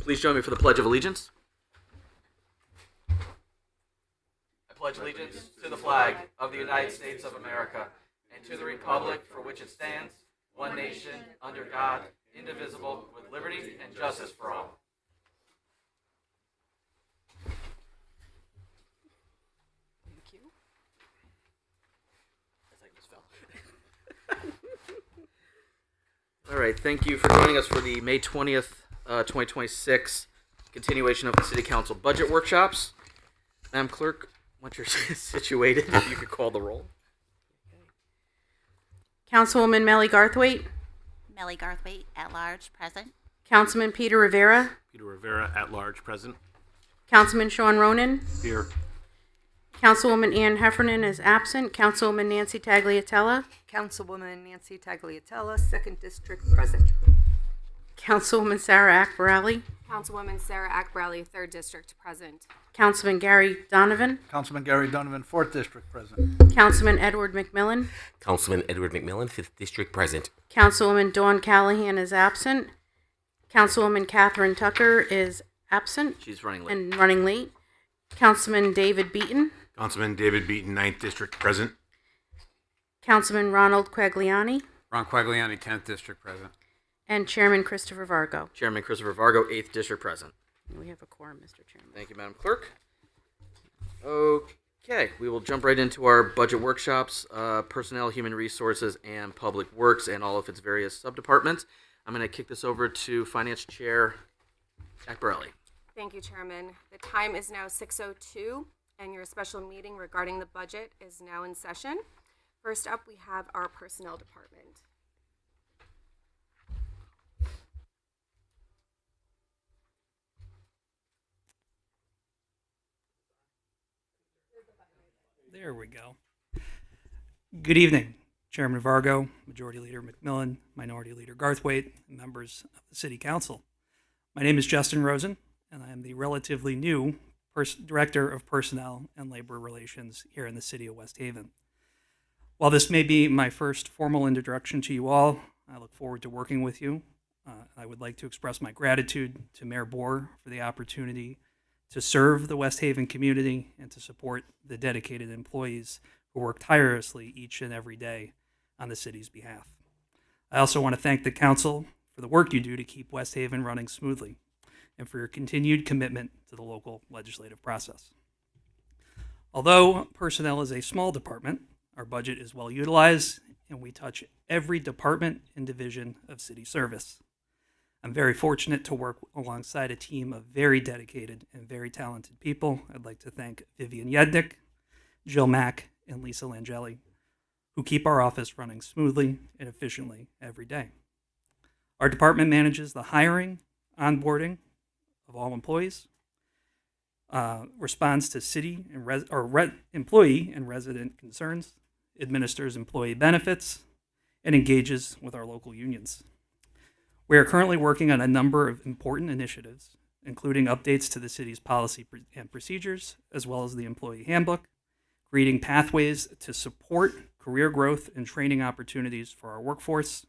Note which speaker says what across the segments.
Speaker 1: Please join me for the Pledge of Allegiance. I pledge allegiance to the flag of the United States of America and to the republic for which it stands, one nation, under God, indivisible, with liberty and justice for all.
Speaker 2: Thank you.
Speaker 1: All right, thank you for joining us for the May 20th, 2026 continuation of the City Council budget workshops. Madam Clerk, once you're situated, if you could call the roll.
Speaker 2: Councilwoman Melly Garthwaite,
Speaker 3: Melly Garthwaite, at large, present.
Speaker 2: Councilman Peter Rivera,
Speaker 4: Peter Rivera, at large, present.
Speaker 2: Councilman Sean Ronan,
Speaker 4: Here.
Speaker 2: Councilwoman Ann Heffernan is absent, Councilwoman Nancy Tagliatella,
Speaker 5: Councilwoman Nancy Tagliatella, 2nd District, present.
Speaker 2: Councilwoman Sarah Akbarali,
Speaker 6: Councilwoman Sarah Akbarali, 3rd District, present.
Speaker 2: Councilman Gary Donovan,
Speaker 7: Councilman Gary Donovan, 4th District, present.
Speaker 2: Councilman Edward McMillan,
Speaker 8: Councilman Edward McMillan, 5th District, present.
Speaker 2: Councilwoman Dawn Callahan is absent, Councilwoman Catherine Tucker is absent
Speaker 1: She's running late.
Speaker 2: and running late, Councilman David Beaton,
Speaker 4: Councilman David Beaton, 9th District, present.
Speaker 2: Councilman Ronald Quagliani,
Speaker 9: Ron Quagliani, 10th District, present.
Speaker 2: and Chairman Christopher Vargo.
Speaker 1: Chairman Christopher Vargo, 8th District, present.
Speaker 2: We have a quorum, Mr. Chairman.
Speaker 1: Thank you, Madam Clerk. Okay, we will jump right into our budget workshops, personnel, human resources, and public works, and all of its various subdepartments. I'm going to kick this over to Finance Chair Akbarali.
Speaker 6: Thank you, Chairman. The time is now 6:02, and your special meeting regarding the budget is now in session. First up, we have our Personnel Department.
Speaker 10: There we go. Good evening, Chairman Vargo, Majority Leader McMillan, Minority Leader Garthwaite, and members of the City Council. My name is Justin Rosen, and I am the relatively new Director of Personnel and Labor Relations here in the City of West Haven. While this may be my first formal introduction to you all, I look forward to working with you. I would like to express my gratitude to Mayor Bohr for the opportunity to serve the West Haven community and to support the dedicated employees who work tirelessly each and every day on the city's behalf. I also want to thank the council for the work you do to keep West Haven running smoothly and for your continued commitment to the local legislative process. Although personnel is a small department, our budget is well utilized and we touch every department and division of city service. I'm very fortunate to work alongside a team of very dedicated and very talented people. I'd like to thank Vivian Yednick, Jill Mack, and Lisa Langeli, who keep our office running smoothly and efficiently every day. Our department manages the hiring, onboarding of all employees, responds to city and employee and resident concerns, administers employee benefits, and engages with our local unions. We are currently working on a number of important initiatives, including updates to the city's policy and procedures, as well as the employee handbook, creating pathways to support career growth and training opportunities for our workforce,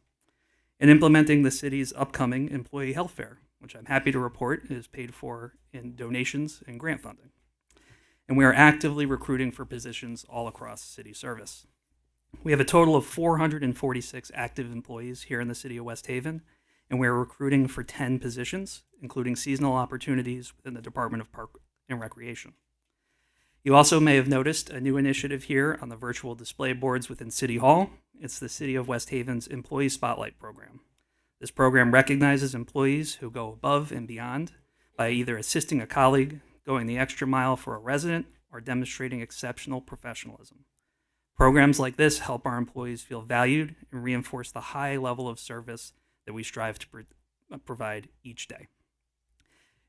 Speaker 10: and implementing the city's upcoming employee health fair, which I'm happy to report is paid for in donations and grant funding. And we are actively recruiting for positions all across city service. We have a total of 446 active employees here in the city of West Haven, and we are recruiting for 10 positions, including seasonal opportunities within the Department of Park and Recreation. You also may have noticed a new initiative here on the virtual display boards within City Hall. It's the City of West Haven's Employee Spotlight Program. This program recognizes employees who go above and beyond by either assisting a colleague, going the extra mile for a resident, or demonstrating exceptional professionalism. Programs like this help our employees feel valued and reinforce the high level of service that we strive to provide each day.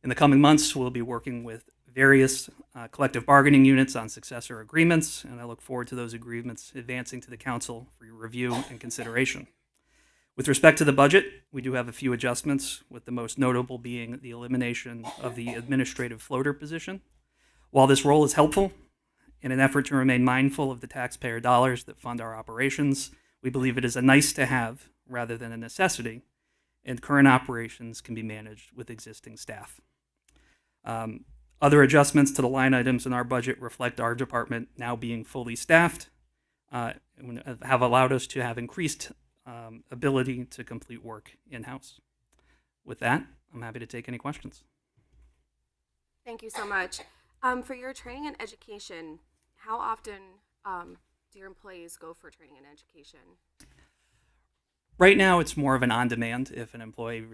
Speaker 10: In the coming months, we'll be working with various collective bargaining units on successor agreements, and I look forward to those agreements advancing to the council for your review and consideration. With respect to the budget, we do have a few adjustments, with the most notable being the elimination of the administrative floater position. While this role is helpful, in an effort to remain mindful of the taxpayer dollars that fund our operations, we believe it is a nice to have rather than a necessity, and current operations can be managed with existing staff. Other adjustments to the line items in our budget reflect our department now being fully staffed, and have allowed us to have increased ability to complete work in-house. With that, I'm happy to take any questions.
Speaker 6: Thank you so much. For your training and education, how often do your employees go for training and education?
Speaker 10: Right now, it's more of an on-demand. If an employee,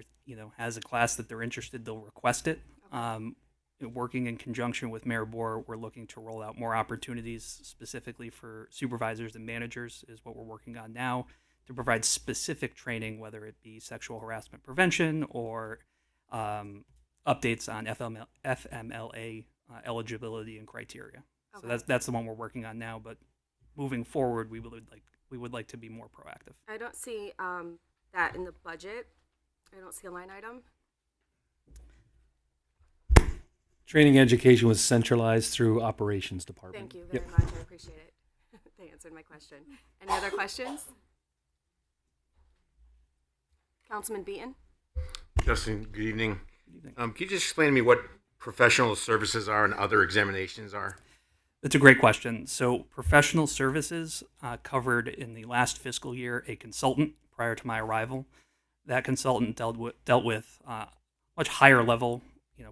Speaker 10: has a class that they're interested, they'll request it. Working in conjunction with Mayor Bohr, we're looking to roll out more opportunities specifically for supervisors and managers is what we're working on now to provide specific training, whether it be sexual harassment prevention or updates on FMLA eligibility and criteria.
Speaker 6: Okay.
Speaker 10: So that's the one we're working on now. But moving forward, we would like to be more proactive.
Speaker 6: I don't see that in the budget. I don't see a line item.
Speaker 11: Training education was centralized through operations department.
Speaker 6: Thank you very much. I appreciate it. They answered my question. Any other questions? Councilman Beaton?
Speaker 4: Justin, good evening. Can you just explain to me what professional services are and other examinations are?
Speaker 10: That's a great question. So professional services covered in the last fiscal year a consultant prior to my arrival. That consultant dealt with much higher level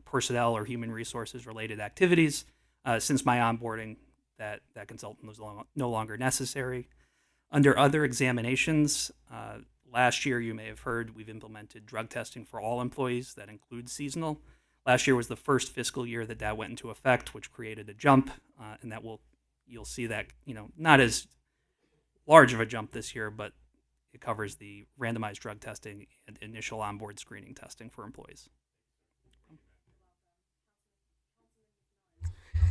Speaker 10: personnel or human resources related activities. Since my onboarding, that consultant was no longer necessary. Under other examinations, last year you may have heard we've implemented drug testing for all employees. That includes seasonal. Last year was the first fiscal year that went into effect, which created a jump, and you'll see that not as large of a jump this year, but it covers the randomized drug testing and initial onboard screening testing for employees.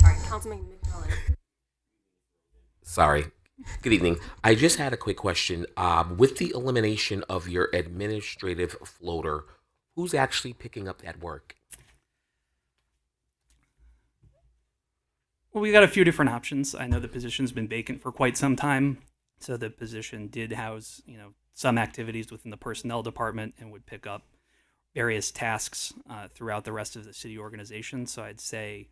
Speaker 6: All right, Councilman McMillan.
Speaker 8: Sorry. Good evening. I just had a quick question. With the elimination of your administrative floater, who's actually picking up that work?
Speaker 10: Well, we got a few different options. I know the position's been vacant for quite some time, so the position did house, some activities within the personnel department and would pick up various tasks throughout the rest of the city organization. So I'd say,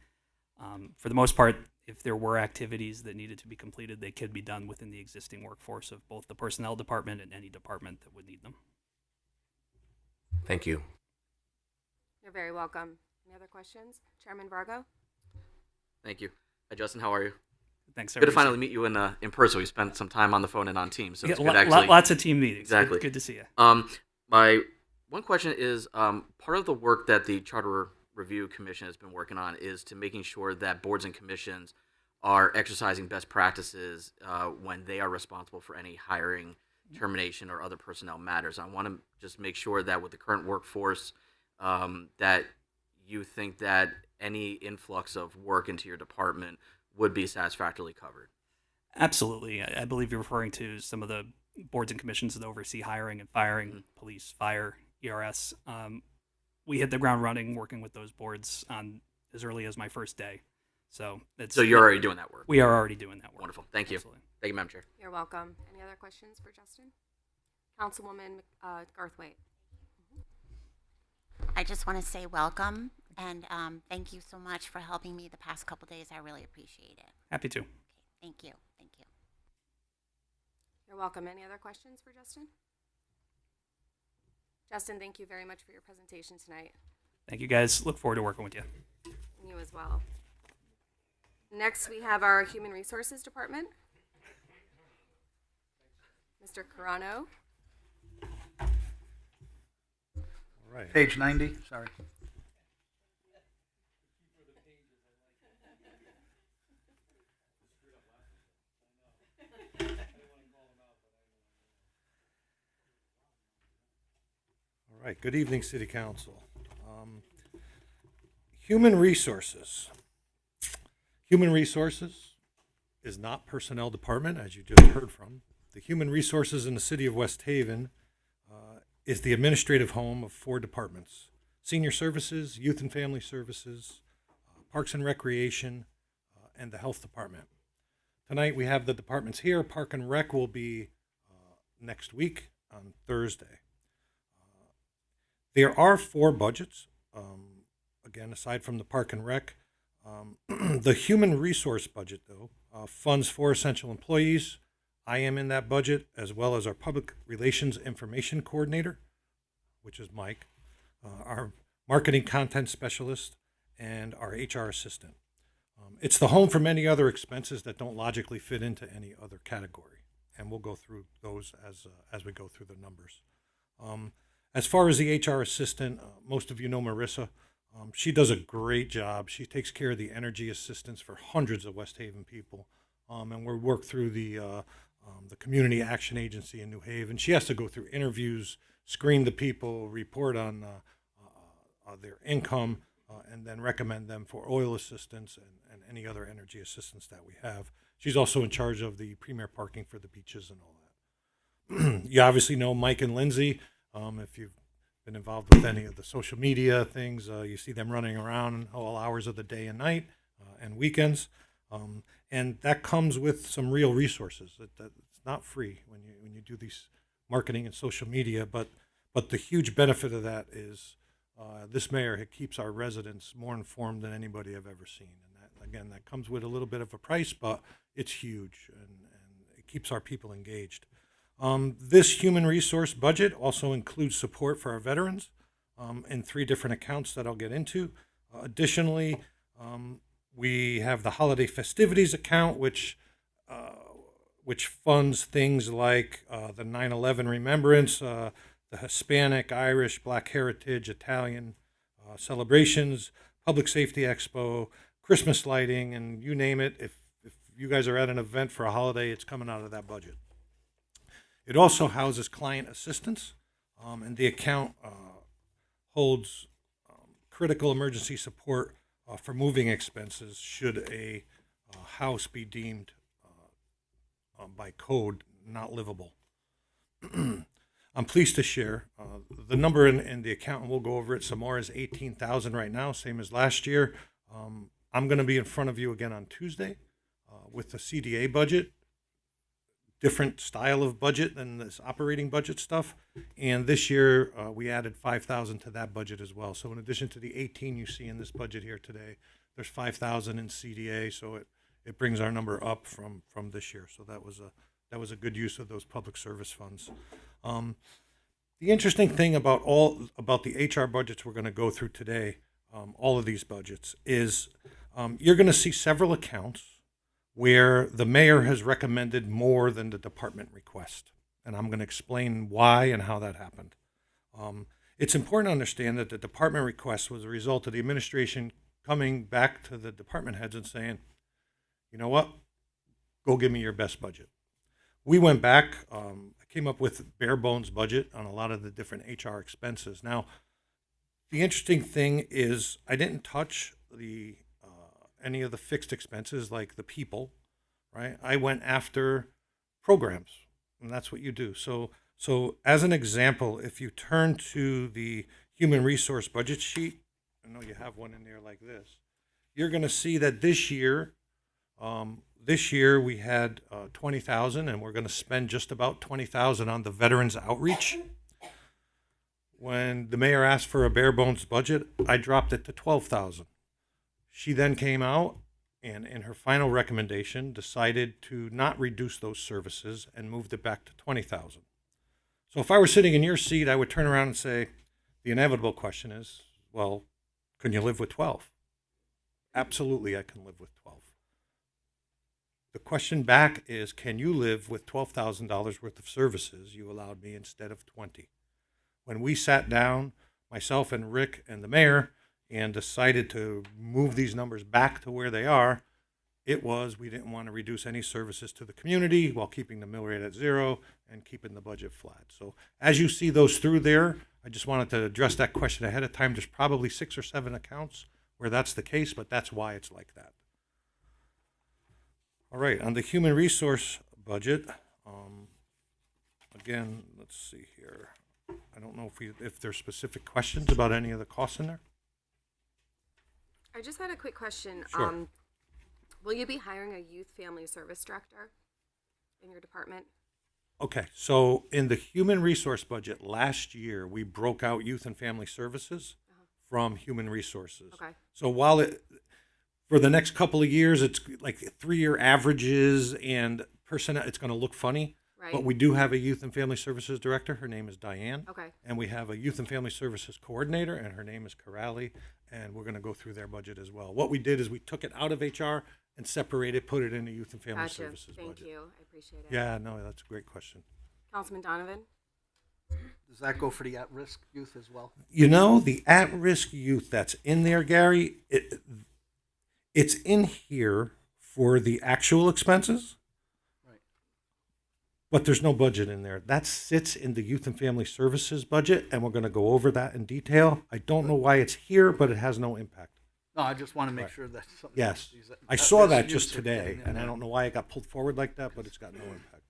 Speaker 10: for the most part, if there were activities that needed to be completed, they could be done within the existing workforce of both the personnel department and any department that would need them.
Speaker 8: Thank you.
Speaker 6: You're very welcome. Any other questions? Chairman Vargo?
Speaker 1: Thank you. Hi, Justin. How are you?
Speaker 10: Thanks.
Speaker 1: Good to finally meet you in person. We spent some time on the phone and on Teams, so it's good actually.
Speaker 10: Lots of team meetings.
Speaker 1: Exactly.
Speaker 10: Good to see you.
Speaker 1: My one question is part of the work that the Charter Review Commission has been working on is to making sure that boards and commissions are exercising best practices when they are responsible for any hiring, termination, or other personnel matters. I want to just make sure that with the current workforce, that you think that any influx of work into your department would be satisfactorily covered.
Speaker 10: Absolutely. I believe you're referring to some of the boards and commissions that oversee hiring and firing, police, fire, ERS. We hit the ground running working with those boards on as early as my first day. So
Speaker 1: you're already doing that work?
Speaker 10: We are already doing that work.
Speaker 1: Wonderful. Thank you.
Speaker 10: Absolutely.
Speaker 1: Thank you, Madam Chair.
Speaker 6: You're welcome. Any other questions for Justin? Councilwoman Garthwaite.
Speaker 3: I just want to say welcome and thank you so much for helping me the past couple days. I really appreciate it.
Speaker 10: Happy to.
Speaker 3: Okay, thank you. Thank you.
Speaker 6: You're welcome. Any other questions for Justin? Justin, thank you very much for your presentation tonight.
Speaker 10: Thank you, guys. Look forward to working with you.
Speaker 6: And you as well. Next, we have our Human Resources Department. Mr. Carano.
Speaker 7: All right. Page 90, sorry. All right, good evening, City Council. Human Resources. Human Resources is not Personnel Department, as you just heard from. The Human Resources in the City of West Haven is the administrative home of 4 departments: Senior Services, Youth and Family Services, Parks and Recreation, and the Health Department. Tonight we have the departments here. Park and Rec will be next week on Thursday. There are 4 budgets. Again, aside from the Park and Rec, the human resource budget, though, funds 4 essential employees. I am in that budget, as well as our public relations information coordinator, which is Mike, our marketing content specialist, and our HR assistant. It's the home for many other expenses that don't logically fit into any other category, and we'll go through those as we go through the numbers. As far as the HR assistant, most of you know Marissa. She does a great job. She takes care of the energy assistance for hundreds of West Haven people, and we work through the Community Action Agency in New Haven. She has to go through interviews, screen the people, report on their income, and then recommend them for oil assistance and any other energy assistance that we have. She's also in charge of the premier parking for the beaches and all that. You obviously know Mike and Lindsay. If you've been involved with any of the social media things, you see them running around all hours of the day and night and weekends. And that comes with some real resources. It's not free when you do these marketing and social media, but the huge benefit of that is this mayor keeps our residents more informed than anybody I've ever seen. And that comes with a little bit of a price, but it's huge, and it keeps our people engaged. This human resource budget also includes support for our veterans in 3 different accounts that I'll get into. Additionally, we have the holiday festivities account, which funds things like the 9/11 remembrance, the Hispanic, Irish, Black Heritage, Italian celebrations, Public Safety Expo, Christmas lighting, and you name it. If you guys are at an event for a holiday, it's coming out of that budget. It also houses client assistance, and the account holds critical emergency support for moving expenses should a house be deemed by code not livable. I'm pleased to share the number in the account, and we'll go over it some more, is $18,000 right now, same as last year. I'm going to be in front of you again on Tuesday with the CDA budget, different style of budget than this operating budget stuff. And this year we added $5,000 to that budget as well. So in addition to the 18 you see in this budget here today, there's $5,000 in CDA. So it brings our number up from this year. So that was a good use of those public service funds. The interesting thing about the HR budgets we're going to go through today, all of these budgets, is you're going to see several accounts where the mayor has recommended more than the department request. And I'm going to explain why and how that happened. It's important to understand that the department request was a result of the administration coming back to the department heads and saying, you know what, go give me your best budget. We went back, I came up with bare bones budget on a lot of the different HR expenses. Now, the interesting thing is I didn't touch any of the fixed expenses like the people, right? I went after programs, and that's what you do. So as an example, if you turn to the human resource budget sheet, I know you have one in there like this, you're going to see that this year we had 20,000, and we're going to spend just about 20,000 on the veterans outreach. When the mayor asked for a bare bones budget, I dropped it to 12,000. She then came out and in her final recommendation decided to not reduce those services and moved it back to 20,000. So if I were sitting in your seat, I would turn around and say, the inevitable question is, well, can you live with 12? Absolutely, I can live with 12. The question back is, can you live with $12,000 worth of services you allowed me instead of 20? When we sat down, myself and Rick and the mayor, and decided to move these numbers back to where they are, it was we didn't want to reduce any services to the community while keeping the mill rate at 0 and keeping the budget flat. So as you see those through there, I just wanted to address that question ahead of time. There's probably 6 or 7 accounts where that's the case, but that's why it's like that. All right, on the human resource budget, again, let's see here. I don't know if there's specific questions about any of the costs in there.
Speaker 6: I just had a quick question.
Speaker 7: Sure.
Speaker 6: Will you be hiring a youth family service director in your department?
Speaker 7: Okay, so in the human resource budget last year, we broke out youth and family services from human resources.
Speaker 6: Okay.
Speaker 7: So while for the next couple of years, it's like 3-year averages and personnel, it's going to look funny.
Speaker 6: Right.
Speaker 7: But we do have a youth and family services director. Her name is Diane.
Speaker 6: Okay.
Speaker 7: And we have a youth and family services coordinator, and her name is Corrali. And we're going to go through their budget as well. What we did is we took it out of HR and separated, put it in the youth and family
Speaker 6: Gotcha.
Speaker 7: services
Speaker 6: Thank
Speaker 7: budget.
Speaker 6: you. I appreciate it.
Speaker 7: Yeah, no, that's a great question.
Speaker 6: Councilman Donovan?
Speaker 12: Does that go for the at-risk youth as well?
Speaker 7: You know, the at-risk youth that's in there, Gary, it's in here for the actual expenses,
Speaker 12: Right.
Speaker 7: but there's no budget in there. That sits in the youth and family services budget, and we're going to go over that in detail. I don't know why it's here, but it has no impact.
Speaker 12: No, I just want to make
Speaker 7: Right.
Speaker 12: sure that's something.
Speaker 7: Yes,
Speaker 12: these
Speaker 7: I saw
Speaker 12: at-risk
Speaker 7: that
Speaker 12: youths
Speaker 7: just
Speaker 12: are
Speaker 7: today,
Speaker 12: getting in
Speaker 7: and I
Speaker 12: there.
Speaker 7: don't know why it got pulled forward like that, but it's got no impact.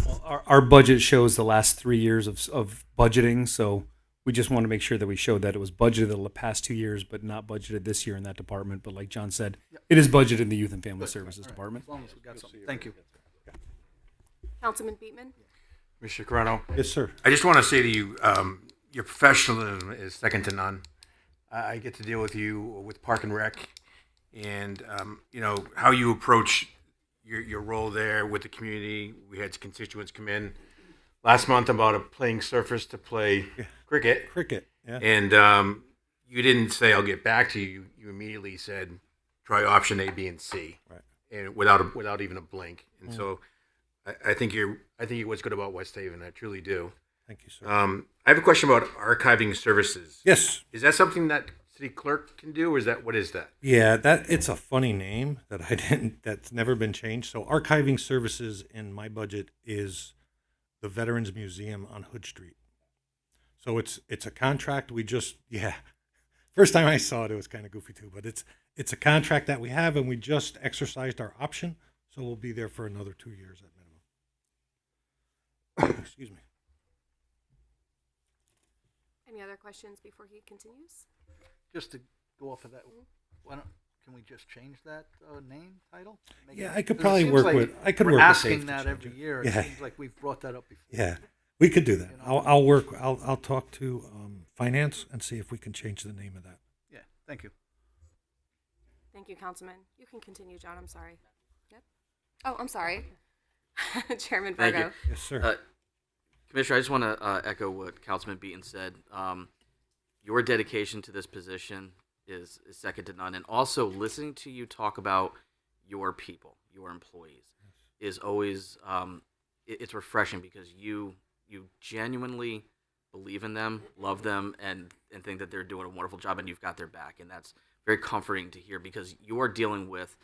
Speaker 11: Well, our budget shows the last 3 years of budgeting, so we just want to make sure that we showed that it was budgeted the past 2 years, but not budgeted this year in that department. But like John said, it is budgeted in the Youth and Family
Speaker 12: Good.
Speaker 11: Services
Speaker 12: All right.
Speaker 11: Department.
Speaker 12: As long as we got something. Thank you.
Speaker 6: Councilman Beatman?
Speaker 4: Mr. Corrado,
Speaker 7: Yes, sir.
Speaker 4: I just want to say to you, your professionalism is second to none. I get to deal with you with Park and Rec, and you know how you approach your role there with the community. We had constituents come in last month about playing surface to play cricket,
Speaker 7: Yeah.
Speaker 4: and you didn't say I'll get back to you. You immediately said try option A, B, and C,
Speaker 7: Right.
Speaker 4: and without even a blink. And so I think you're what's good about West Haven. I truly do.
Speaker 7: Thank you, sir.
Speaker 4: I have a question about archiving services.
Speaker 7: Yes.
Speaker 4: Is that something that city clerk can do, or what is that?
Speaker 7: Yeah, it's a funny name that's never been changed. So archiving services in my budget is the Veterans Museum on Hood Street. So it's a contract first time I saw it, it was kind of goofy too, but it's a contract that we have, and we just exercised our option. So we'll be there for another 2 years at minimum. Excuse me.
Speaker 6: Any other questions before he continues?
Speaker 12: Just to go off of that, can we just change that name title?
Speaker 7: Yeah, I could
Speaker 12: 'cause it
Speaker 7: probably
Speaker 12: seems
Speaker 7: work
Speaker 12: like
Speaker 7: with
Speaker 12: we're
Speaker 7: Safe
Speaker 12: asking
Speaker 7: to
Speaker 12: that
Speaker 7: change
Speaker 12: every
Speaker 7: it.
Speaker 12: year.
Speaker 7: Yeah.
Speaker 12: It seems like we've brought that up before.
Speaker 7: Yeah, we could do that.
Speaker 12: You know?
Speaker 7: I'll talk to finance and see if we can change the name of that.
Speaker 12: Yeah, thank you.
Speaker 6: Thank you, Councilman. You can continue, John. I'm sorry. Yep. Oh, I'm sorry. Chairman
Speaker 1: Thank
Speaker 6: Virgo.
Speaker 1: you.
Speaker 7: Yes, sir.
Speaker 1: Commissioner, I just want to echo what Councilman Beaton said. Your dedication to this position is second to none. And also listening to you talk about your people, your employees, is always, it's refreshing because you genuinely believe in them, love them, and think that they're doing a wonderful job and you've got their back. And that's very comforting to hear because you're dealing with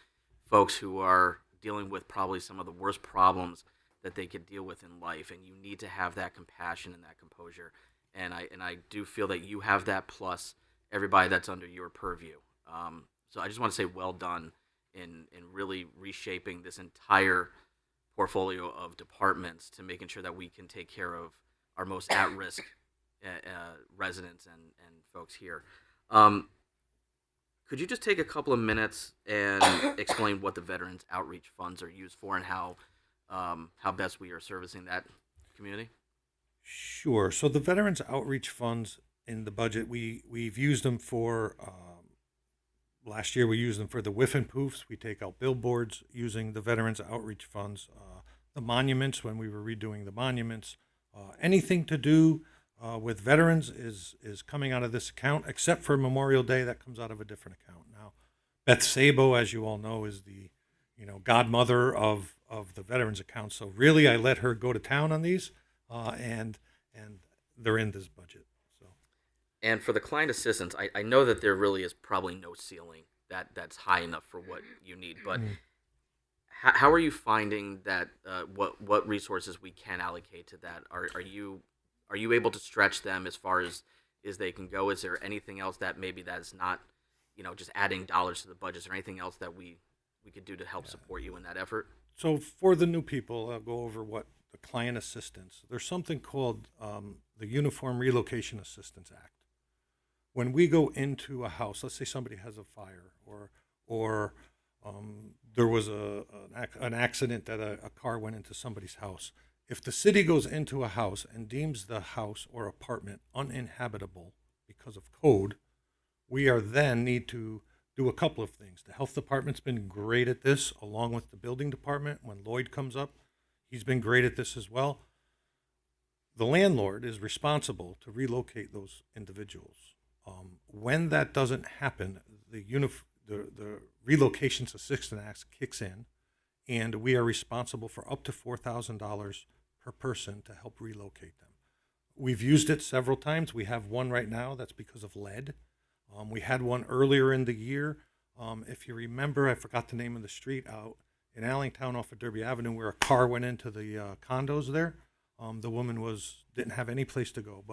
Speaker 1: folks who are dealing with probably some of the worst problems that they could deal with in life, and you need to have that compassion and that composure. And I do feel that you have that, plus everybody that's under your purview. So I just want to say well done in really reshaping this entire portfolio of departments to making sure that we can take care of our most at-risk residents and folks here. Could you just take a couple of minutes and explain what the Veterans Outreach Funds are used for and how best we are servicing that community?
Speaker 7: Sure. So the Veterans Outreach Funds in the budget, we've used them for, last year we used them for the whiff and poofs. We take out billboards using the Veterans Outreach Funds. The monuments, when we were redoing the monuments, anything to do with veterans is coming out of this account, except for Memorial Day, that comes out of a different account. Now, Beth Sabo, as you all know, is the godmother of the veterans account. So really, I let her go to town on these, and they're in this budget. So,
Speaker 1: and for the client assistance, I know that there really is probably no ceiling that's high enough for what you need, but how are you finding that what resources we can allocate to that? Are you able to stretch them as far as they can go? Is there anything else that maybe that's not, just adding dollars to the budgets, or anything else that we could do to help support you in that effort?
Speaker 7: So for the new people, I'll go over what the client assistance. There's something called the Uniform Relocation Assistance Act. When we go into a house, let's say somebody has a fire, or there was an accident that a car went into somebody's house. If the city goes into a house and deems the house or apartment uninhabitable because of code, we are then need to do a couple of things. The health department's been great at this, along with the building department. When Lloyd comes up, he's been great at this as well. The landlord is responsible to relocate those individuals. When that doesn't happen, the Relocation Assistance Act kicks in, and we are responsible for up to $4,000 per person to help relocate them. We've used it several times. We have one right now that's because of lead. We had one earlier in the year. If you remember, I forgot the name of the street out in Allentown off of Derby Avenue where a car went into the condos there. The woman didn't have any place to go.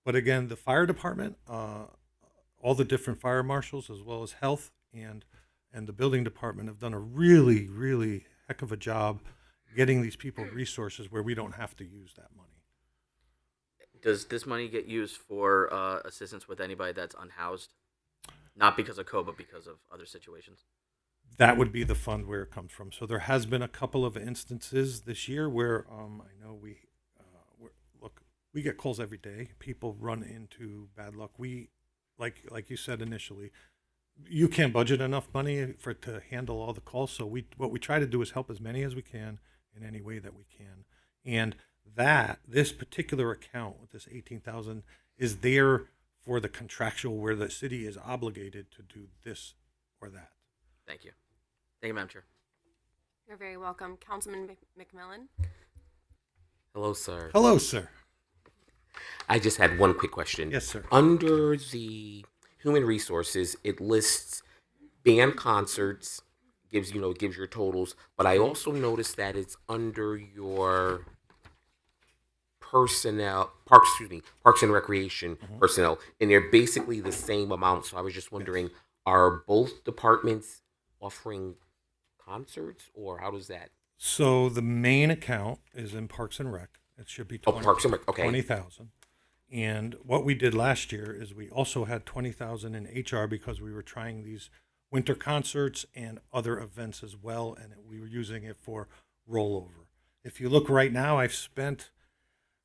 Speaker 7: But again, the fire department, all the different fire marshals, as well as health and the building department have done a really, really heck of a job getting these people resources where we don't have to use that money.
Speaker 1: Does this money get used for assistance with anybody that's unhoused? Not because of code, but because of other situations?
Speaker 7: That would be the fund where it comes from. So there has been a couple of instances this year where I know we get calls every day. People run into bad luck. We, like you said initially, you can't budget enough money to handle all the calls. So what we try to do is help as many as we can in any way that we can. And this particular account with this 18,000 is there for the contractual where the city is obligated to do this or that.
Speaker 1: Thank you. Thank you, Madam Chair.
Speaker 6: You're very welcome. Councilman McMillan?
Speaker 8: Hello, sir.
Speaker 7: Hello, sir.
Speaker 8: I just had one quick question.
Speaker 7: Yes, sir.
Speaker 8: Under the human resources, it lists band concerts, gives your totals, but I also noticed that it's under your Parks and Recreation personnel, and they're basically the same amount. So I was just wondering, are both departments offering concerts, or how does that?
Speaker 7: So the main account is in Parks and Rec. It should be
Speaker 8: Parks and Rec. Okay.
Speaker 7: 20,000. And what we did last year is we also had 20,000 in HR because we were trying these winter concerts and other events as well, and we were using it for rollover. If you look right now, I've spent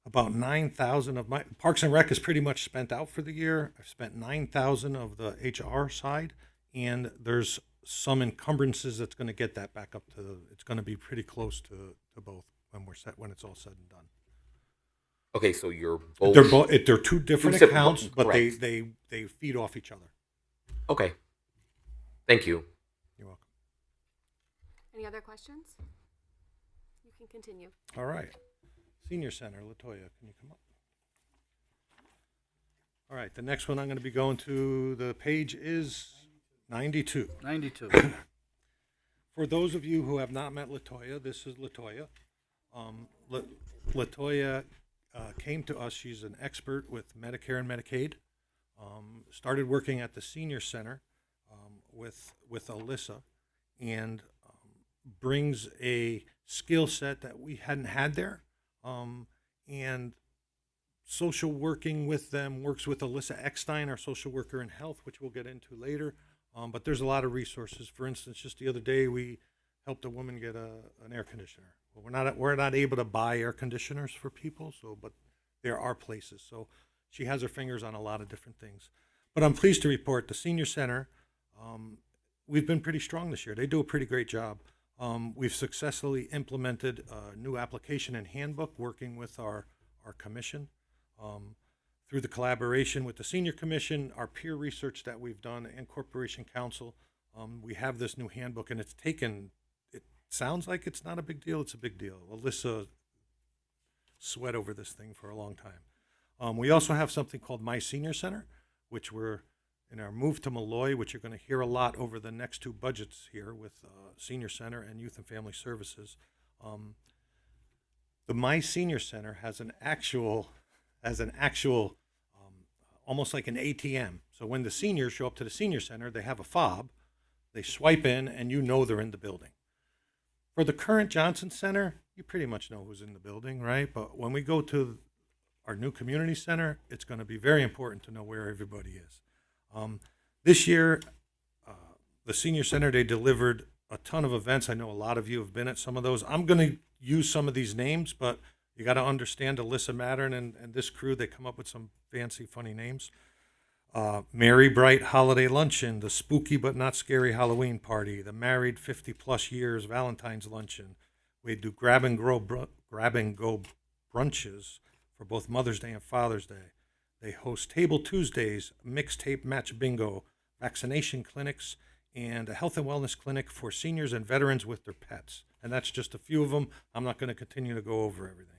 Speaker 7: about 9,000 of my Parks and Rec is pretty much spent out for the year. I've spent 9,000 of the HR side, and there's some encumbrances that's going to get that back up to. It's going to be pretty close to both when it's all said and done.
Speaker 8: Okay, so you're both.
Speaker 7: They're two different accounts, but they feed off each other.
Speaker 8: Okay. Thank you.
Speaker 7: You're welcome.
Speaker 6: Any other questions? You can continue.
Speaker 7: All right. Senior Center, Latoya, can you come up? All right, the next one I'm going to be going to, the page is 92.
Speaker 12: 92.
Speaker 7: For those of you who have not met Latoya, this is Latoya. Latoya came to us. She's an expert with Medicare and Medicaid. Started working at the Senior Center with Alyssa, and brings a skill set that we hadn't had there. And social working with them, works with Alyssa Eckstein, our social worker in health, which we'll get into later. But there's a lot of resources. For instance, just the other day, we helped a woman get an air conditioner. Well, we're not able to buy air conditioners for people, but there are places. So she has her fingers on a lot of different things. But I'm pleased to report the Senior Center, we've been pretty strong this year. They do a pretty great job. We've successfully implemented a new application and handbook working with our commission. Through the collaboration with the Senior Commission, our peer research that we've done, and Corporation Council, we have this new handbook, and it sounds like it's not a big deal. It's a big deal. Alyssa sweat over this thing for a long time. We also have something called My Senior Center, which we're in our move to Malloy, which you're going to hear a lot over the next two budgets here with Senior Center and Youth and Family Services. The My Senior Center has an actual almost like an ATM. So when the seniors show up to the Senior Center, they have a fob, they swipe in, and you know they're in the building. For the current Johnson Center, you pretty much know who's in the building, right? But when we go to our new community center, it's going to be very important to know where everybody is. This year, the Senior Center, they delivered a ton of events. I know a lot of you have been at some of those. I'm going to use some of these names, but You got to understand Alyssa Mattern and this crew. They come up with some fancy, funny names. Merry Bright Holiday Luncheon, the Spooky but Not Scary Halloween Party, the Married 50+ Years Valentine's Luncheon. We do grab and go brunches for both Mother's Day and Father's Day. They host Table Tuesdays, mixtape match bingo, vaccination clinics, and a health and wellness clinic for seniors and veterans with their pets. And that's just a few of them. I'm not going to continue to go over everything.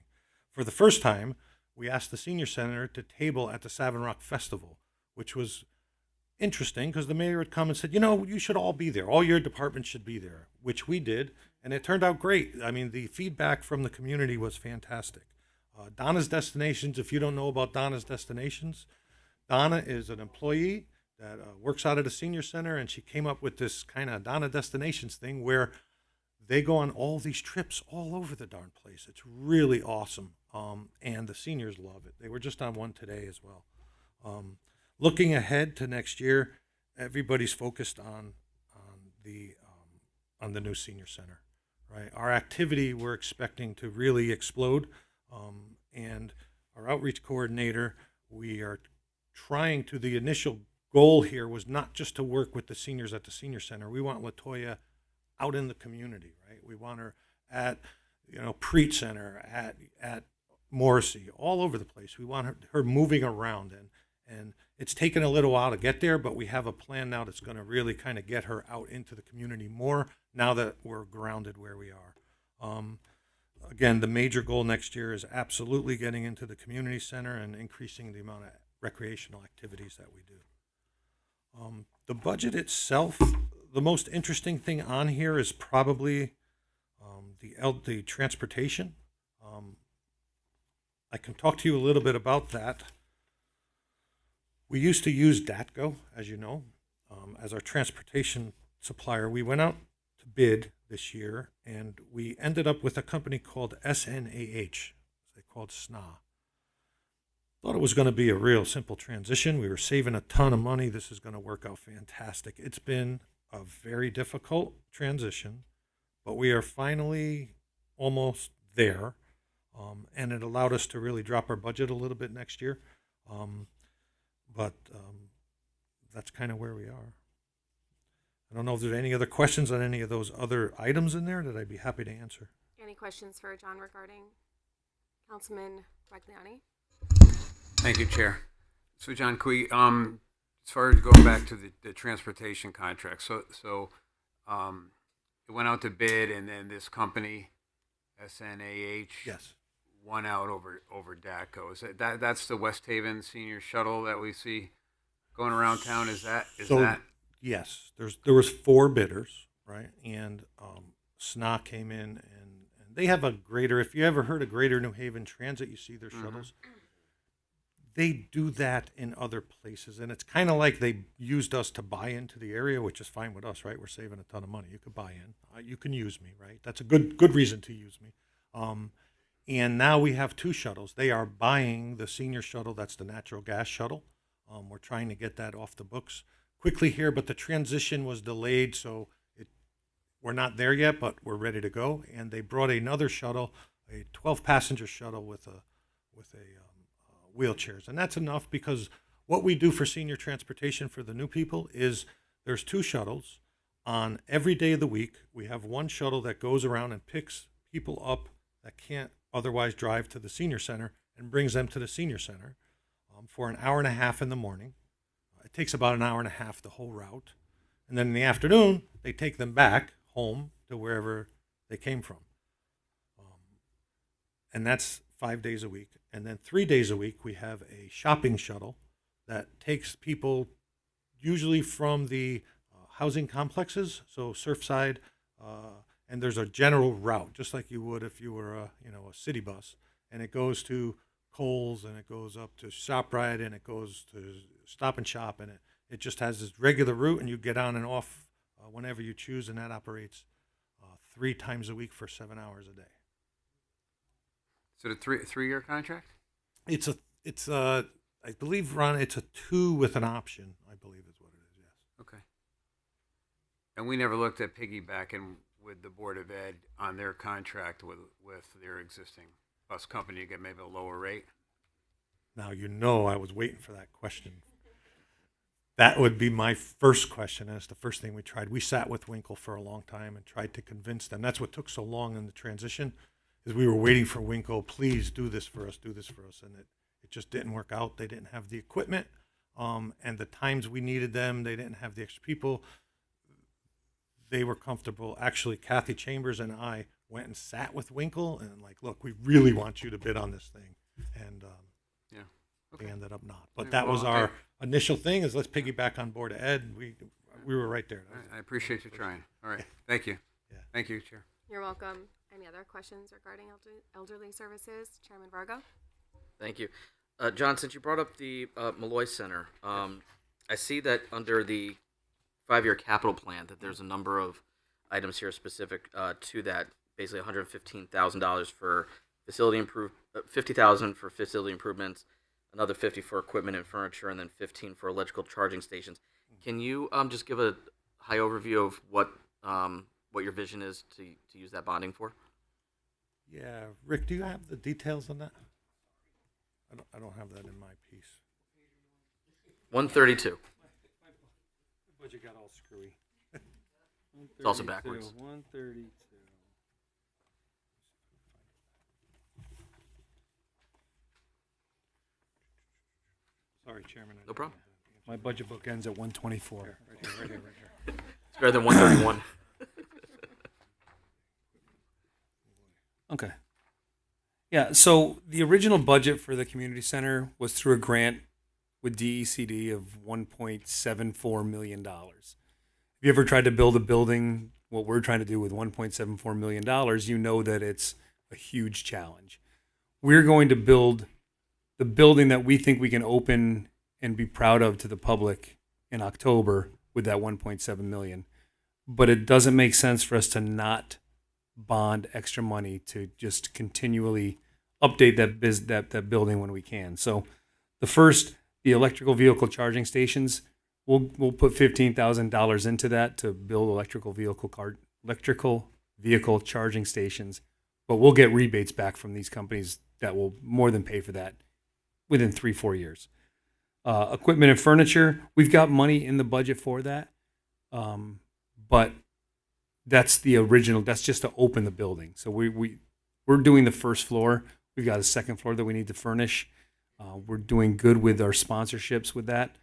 Speaker 7: For the first time, we asked the Senior Center to table at the Savin Rock Festival, which was interesting because the mayor had come and said, you should all be there. All your departments should be there, which we did. And it turned out great. I mean, the feedback from the community was fantastic. Donna's Destinations, if you don't know about Donna's Destinations, Donna is an employee that works out at a senior center, and she came up with this kind of Donna Destinations thing where they go on all these trips all over the darn place. It's really awesome, and the seniors love it. They were just on one today as well. Looking ahead to next year, everybody's focused on the new senior center, right? Our activity we're expecting to really explode, and our outreach coordinator, we are trying to. The initial goal here was not just to work with the seniors at the senior center. We want LaToya out in the community, right? We want her at, Preet Center, at Morrissey, all over the place. We want her moving around, and it's taken a little while to get there, but we have a plan now that's going to really kind of get her out into the community more now that we're grounded where we are. Again, the major goal next year is absolutely getting into the community center and increasing the amount of recreational activities that we do. The budget itself, the most interesting thing on here is probably the transportation. I can talk to you a little bit about that. We used to use DATCO, as you know, as our transportation supplier. We went out to bid this year, and we ended up with a company called SNAH. They called SNA. Thought it was going to be a real simple transition. We were saving a ton of money. This is going to work out fantastic. It's been a very difficult transition, but we are finally almost there, and it allowed us to really drop our budget a little bit next year. But that's kind of where we are. I don't know if there's any other questions on any of those other items in there that I'd be happy to answer.
Speaker 6: Any questions for John regarding Councilman Quagliani?
Speaker 9: Thank you, Chair. So, John, can we, as far as going back to the transportation contract, so it went out to bid, and then this company, SNAH,
Speaker 7: Yes.
Speaker 9: won out over DATCO. Is that's the West Haven Senior Shuttle that we see going around town? Is that?
Speaker 7: Yes, there was 4 bidders, right? And SNA came in, and they have a greater. If you ever heard of Greater New Haven Transit, you see their shuttles. They do that in other places, and it's kind of like they used us to buy into the area, which is fine with us, right? We're saving a ton of money. You could buy in. You can use me, right? That's a good reason to use me. And now we have 2 shuttles. They are buying the senior shuttle. That's the natural gas shuttle. We're trying to get that off the books quickly here, but the transition was delayed, so we're not there yet, but we're ready to go. And they brought another shuttle, a 12-passenger shuttle with wheelchairs, and that's enough because what we do for senior transportation for the new people is there's 2 shuttles on every day of the week. We have 1 shuttle that goes around and picks people up that can't otherwise drive to the senior center and brings them to the senior center for an hour and a half in the morning. It takes about an hour and a half the whole route, and then in the afternoon they take them back home to wherever they came from, and that's 5 days a week. And then 3 days a week we have a shopping shuttle that takes people usually from the housing complexes, so Surfside, and there's a general route, just like you would if you were a city bus, and it goes to Kohl's, and it goes up to ShopRite, and it goes to Stop and Shop, and it just has this regular route, and you get on and off whenever you choose, and that operates 3 times a week for 7 hours a day.
Speaker 9: So the three-year contract?
Speaker 7: It's I believe, Ron, it's a 2 with an option, I believe is what it is, yes.
Speaker 9: Okay. And we never looked at piggybacking with the Board of Ed on their contract with their existing. bus company to get maybe a lower rate?
Speaker 7: Now, I was waiting for that question. That would be my first question, and it's the first thing we tried. We sat with Winkle for a long time and tried to convince them. That's what took so long in the transition, is we were waiting for Winkle, please do this for us, and it just didn't work out. They didn't have the equipment, and the times we needed them, they didn't have the extra people. They were comfortable. Actually, Kathy Chambers and I went and sat with Winkle and like, look, we really want you to bid on this thing, and
Speaker 9: Yeah.
Speaker 7: they
Speaker 9: Okay.
Speaker 7: ended up not. But
Speaker 9: Yeah,
Speaker 7: that was
Speaker 9: well,
Speaker 7: our initial thing, is let's piggyback on board Ed. We were right there.
Speaker 9: All right, I appreciate you trying. All right. Thank you.
Speaker 7: Yeah.
Speaker 9: Thank you, Chair.
Speaker 6: You're welcome. Any other questions regarding elderly services? Chairman Vargo?
Speaker 1: Thank you. John, since you brought up the Malloy Center, I see that under the 5-year capital plan that there's a number of items here specific to that, basically $115,000 for $50,000 for facility improvements, another 50 for equipment and furniture, and then 15 for electrical charging stations. Can you just give a high overview of what your vision is to use that bonding for?
Speaker 7: Yeah, Rick, do you have the details on that? I don't have that in my piece.
Speaker 1: 132.
Speaker 11: Budget got all screwy.
Speaker 1: It's also backwards.
Speaker 11: 132.
Speaker 7: Sorry, Chairman.
Speaker 1: No problem.
Speaker 11: My budget book ends at 124.
Speaker 7: Right here.
Speaker 1: It's better than 131.
Speaker 11: Okay. Yeah, so the original budget for the community center was through a grant with DECD of $1.74 million. If you ever tried to build a building, what we're trying to do with $1.74 million, you know that it's a huge challenge. We're going to build the building that we think we can open and be proud of to the public in October with that 1.7 million. But it doesn't make sense for us to not bond extra money to just continually update that building when we can. So the electrical vehicle charging stations, we'll put $15,000 into that to build electrical vehicle charging stations, but we'll get rebates back from these companies that will more than pay for that within 3-4 years. Equipment and furniture, we've got money in the budget for that, but that's the original. That's just to open the building. So we're doing the first floor. We've got a second floor that we need to furnish. We're doing good with our sponsorships with that.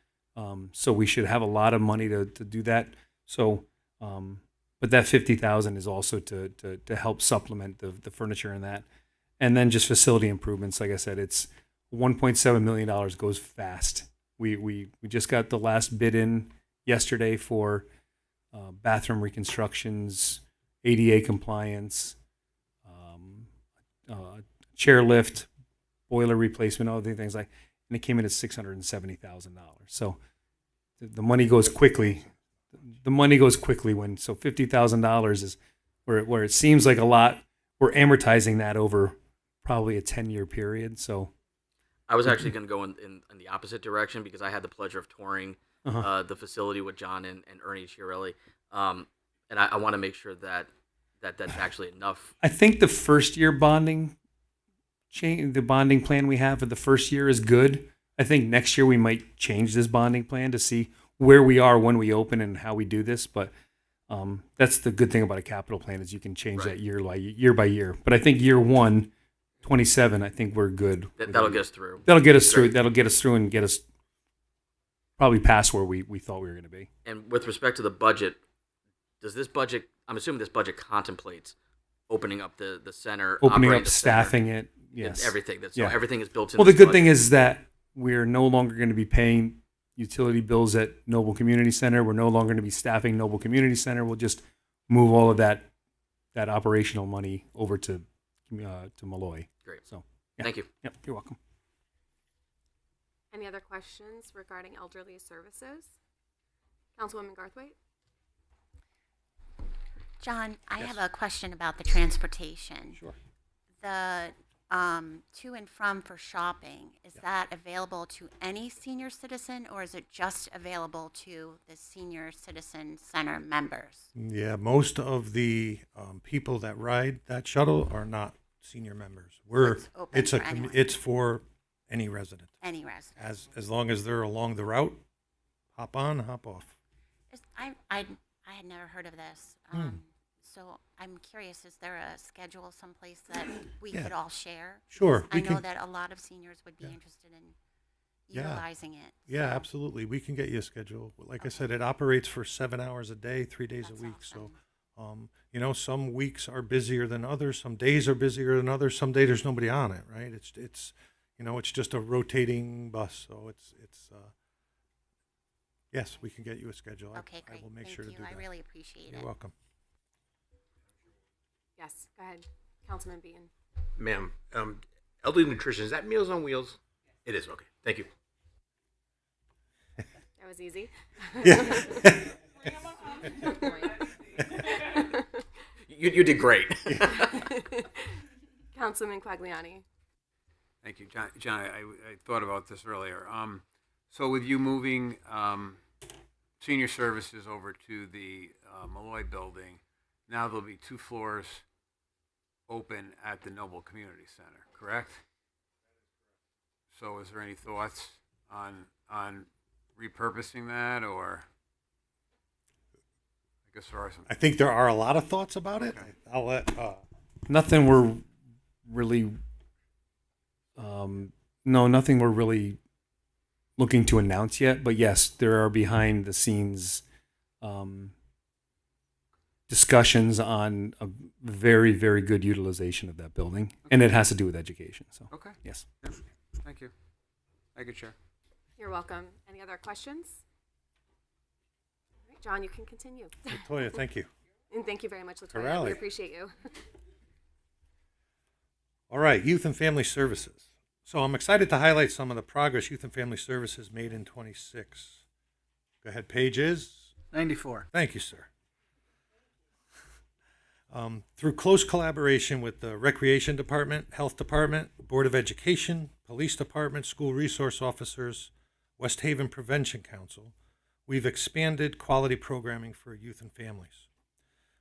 Speaker 11: So we should have a lot of money to do that. So, but that $50,000 is also to help supplement the furniture and that. And then just facility improvements. Like I said, it's $1.7 million goes fast. We just got the last bid in yesterday for bathroom reconstructions, ADA compliance, chairlift, boiler replacement, other things like, and it came in at $670,000. So the money goes quickly. The money goes quickly so $50,000 is where it seems like a lot. We're amortizing that over probably a 10-year period. So
Speaker 1: I was actually going to go in the opposite direction because I had the pleasure of touring the facility with John and Ernie Chiarelli. And I want to make sure that's actually enough.
Speaker 11: I think the first year bonding the bonding plan we have for the first year is good. I think next year we might change this bonding plan to see where we are when we open and how we do this. But that's the good thing about a capital plan is you can change that year by year. But I think year 1, 27, I think we're good.
Speaker 1: That'll get us through.
Speaker 11: That'll get us through. That'll get us through and get us probably past where we thought we were going to be.
Speaker 1: And with respect to the budget, I'm assuming this budget contemplates opening up the center,
Speaker 11: opening
Speaker 1: operating
Speaker 11: up,
Speaker 1: the
Speaker 11: staffing
Speaker 1: center,
Speaker 11: it, yes,
Speaker 1: and everything. So everything is built in.
Speaker 11: Well, the good thing is that we're no longer going to be paying utility bills at Noble Community Center. We're no longer going to be staffing Noble Community Center. We'll just move all of that operational money over to Malloy.
Speaker 1: Great.
Speaker 11: So
Speaker 1: thank you.
Speaker 11: Yep, you're welcome.
Speaker 6: Any other questions regarding elderly services? Councilwoman Garthwaite?
Speaker 3: John, I have a question about the transportation.
Speaker 7: Sure.
Speaker 3: The to and from for shopping, is that available to any senior citizen, or is it just available to the senior citizen center members?
Speaker 7: Yeah, most of the people that ride that shuttle are not senior members.
Speaker 3: It's open for anyone.
Speaker 7: It's for any resident.
Speaker 3: Any resident.
Speaker 7: As long as they're along the route, hop on, hop off.
Speaker 3: I had never heard of this. So I'm curious, is there a schedule someplace that we
Speaker 7: Yeah.
Speaker 3: could all share?
Speaker 7: Sure,
Speaker 3: Because I
Speaker 7: we
Speaker 3: know
Speaker 7: can-
Speaker 3: that a lot of seniors would be interested in
Speaker 7: Yeah.
Speaker 3: utilizing it.
Speaker 7: Yeah,
Speaker 3: so
Speaker 7: absolutely. We can get you a schedule. Like I said, it operates for 7 hours a day, 3 days
Speaker 3: That's
Speaker 7: a week.
Speaker 3: awesome.
Speaker 7: So, some weeks are busier than others. Some days are busier than others. Some days there's nobody on it, right? It's just a rotating bus. So yes, we can get you a schedule.
Speaker 3: Okay, great.
Speaker 7: I will make
Speaker 3: Thank
Speaker 7: sure
Speaker 3: you.
Speaker 7: to do
Speaker 3: I
Speaker 7: that.
Speaker 3: really appreciate
Speaker 7: You're
Speaker 3: it.
Speaker 7: welcome.
Speaker 6: Yes, go ahead. Councilman Beaton.
Speaker 4: Ma'am, elderly nutrition, is that Meals on Wheels? It is, okay. Thank you.
Speaker 6: That was easy.
Speaker 1: You did great.
Speaker 6: Councilman Quagliani.
Speaker 9: Thank you, John. I thought about this earlier. So with you moving senior services over to the Malloy building, now there'll be 2 floors open at the Noble Community Center, correct? So is there any thoughts on repurposing that, or I guess there are some.
Speaker 7: I think there are a lot of thoughts about it.
Speaker 9: Okay.
Speaker 7: I'll let.
Speaker 11: Nothing we're really, nothing we're really looking to announce yet. But yes, there are behind the scenes discussions on a very, very good utilization of that building, and it has to do with education. So
Speaker 9: Okay.
Speaker 11: yes.
Speaker 9: Yeah. Thank you. Thank you, Chair.
Speaker 6: You're welcome. Any other questions? All right, John, you can continue.
Speaker 7: Latoya, thank you.
Speaker 6: And thank you very much, Latoya.
Speaker 7: Corrali.
Speaker 6: We appreciate you.
Speaker 7: All right, Youth and Family Services. So I'm excited to highlight some of the progress Youth and Family Services made in 26. Go ahead, page is.
Speaker 12: 94.
Speaker 7: Thank you, sir. Through close collaboration with the Recreation Department, Health Department, Board of Education, Police Department, School Resource Officers, West Haven Prevention Council, we've expanded quality programming for youth and families.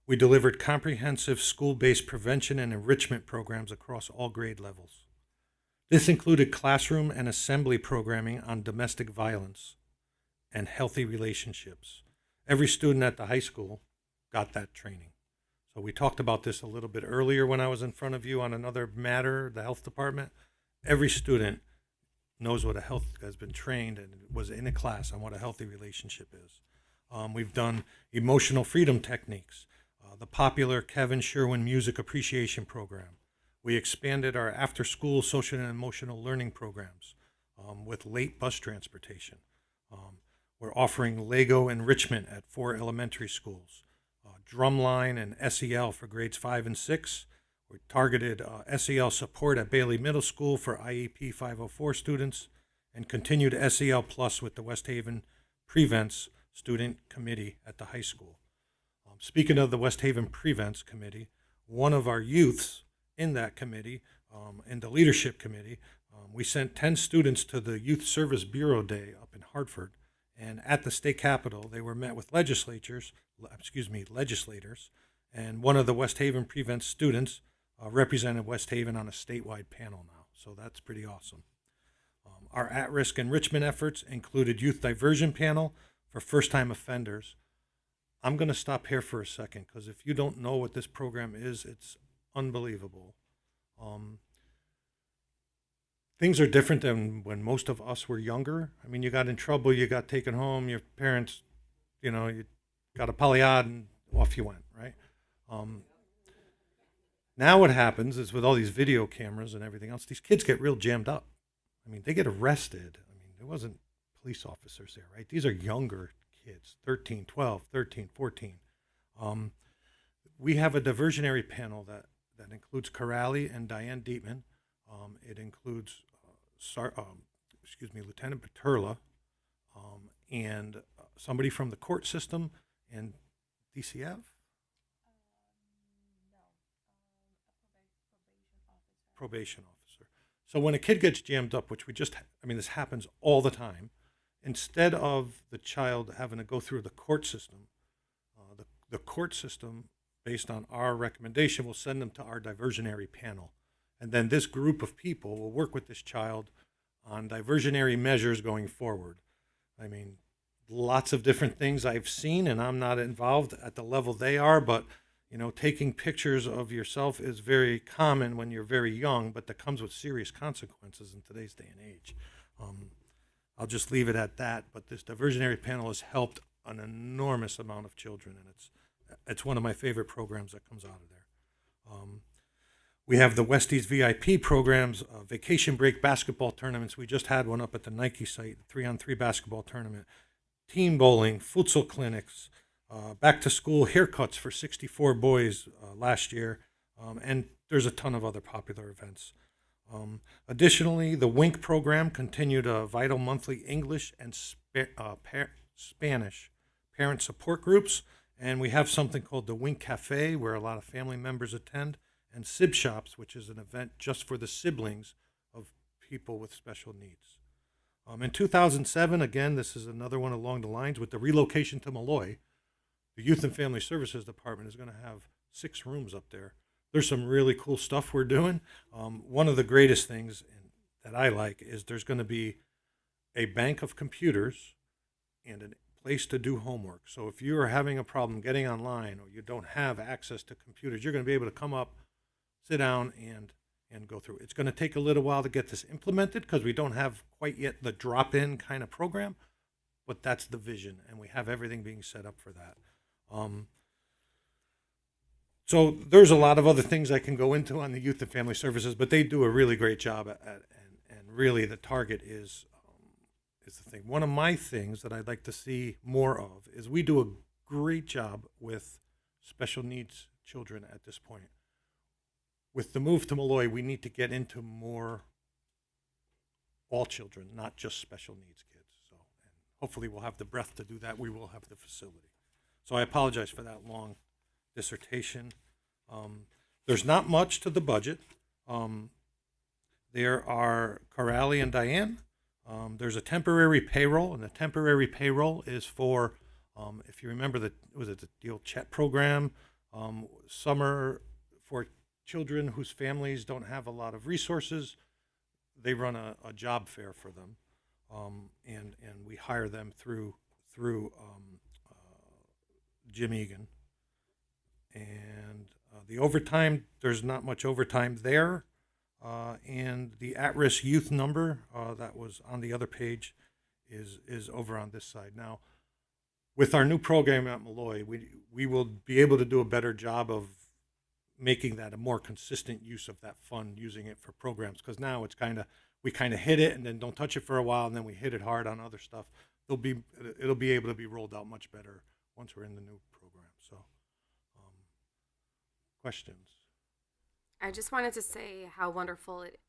Speaker 7: We delivered comprehensive school-based prevention and enrichment programs across all grade levels. This included classroom and assembly programming on domestic violence and healthy relationships. Every student at the high school got that training. So we talked about this a little bit earlier when I was in front of you on another matter, the health department. Every student knows what has been trained and was in a class on what a healthy relationship is. We've done emotional freedom techniques, the popular Kevin Sherwin Music Appreciation Program. We expanded our after-school social and emotional learning programs with late bus transportation. We're offering Lego enrichment at 4 elementary schools. Drumline and SEL for grades 5 and 6. We targeted SEL support at Bailey Middle School for IEP 504 students, and continued SEL Plus with the West Haven Prevents Student Committee at the high school. Speaking of the West Haven Prevents Committee, one of our youths in that committee, in the leadership committee, we sent 10 students to the Youth Service Bureau Day up in Hartford, and at the state capitol, they were met with legislators, and one of the West Haven Prevents students represented West Haven on a statewide panel now. So that's pretty awesome. Our at-risk enrichment efforts included youth diversion panel for first-time offenders. I'm going to stop here for a second because if you don't know what this program is, it's unbelievable. Things are different than when most of us were younger. I mean, you got in trouble, you got taken home, your parents, you got a polyod and off you went, right? Now what happens is with all these video cameras and everything else, these kids get real jammed up. I mean, they get arrested. I mean, there wasn't police officers there, right? These are younger kids, 13, 12, 13, 14. We have a diversionary panel that includes Corrali and Diane Dietman. It includes, Lieutenant Paterla, and somebody from the court system and DCF? Probation officer. So when a kid gets jammed up, which this happens all the time, instead of the child having to go through the court system, the court system, based on our recommendation, will send them to our diversionary panel. And then this group of people will work with this child on diversionary measures going forward. I mean, lots of different things I've seen, and I'm not involved at the level they are, but you know, taking pictures of yourself is very common when you're very young, but that comes with serious consequences in today's day and age. I'll just leave it at that, but this diversionary panel has helped an enormous amount of children, and it's one of my favorite programs that comes out of there. We have the Westies VIP programs, vacation break basketball tournaments. We just had one up at the Nike site, 3-on-3 basketball tournament, team bowling, futsal clinics, back to school haircuts for 64 boys last year, and there's a ton of other popular events. Additionally, the WINK program continued a vital monthly English and Spanish parent support groups, and we have something called the WINK Cafe where a lot of family members attend, and Sib Shops, which is an event just for the siblings of people with special needs. In 2007, again, this is another one along the lines with the relocation to Malloy. The Youth and Family Services Department is going to have 6 rooms up there. There's some really cool stuff we're doing. One of the greatest things that I like is there's going to be a bank of computers and a place to do homework. So if you are having a problem getting online or you don't have access to computers, you're going to be able to come up, sit down, and go through. It's going to take a little while to get this implemented because we don't have quite yet the drop-in kind of program, but that's the vision, and we have everything being set up for that. So there's a lot of other things I can go into on the Youth and Family Services, but they do a really great job and really the target is the thing. One of my things that I'd like to see more of is we do a great job with special needs children at this point. With the move to Malloy, we need to get into more all children, not just special needs kids. So, and hopefully we'll have the breadth to do that. We will have the facility. So I apologize for that long dissertation. There's not much to the budget. There are Corrali and Diane. There's a temporary payroll, and the temporary payroll is for, if you remember, the old chat program, summer for children whose families don't have a lot of resources. They run a job fair for them, and we hire them through Jim Egan. And the overtime, there's not much overtime there. And the at-risk youth number that was on the other page is over on this side. Now, with our new program at Malloy, we will be able to do a better job of making that a more consistent use of that fund, using it for programs, because now it's we kind of hit it and then don't touch it for a while, and then we hit it hard on other stuff. It'll be able to be rolled out much better once we're in the new program. So, questions?
Speaker 6: I just wanted to say how wonderful it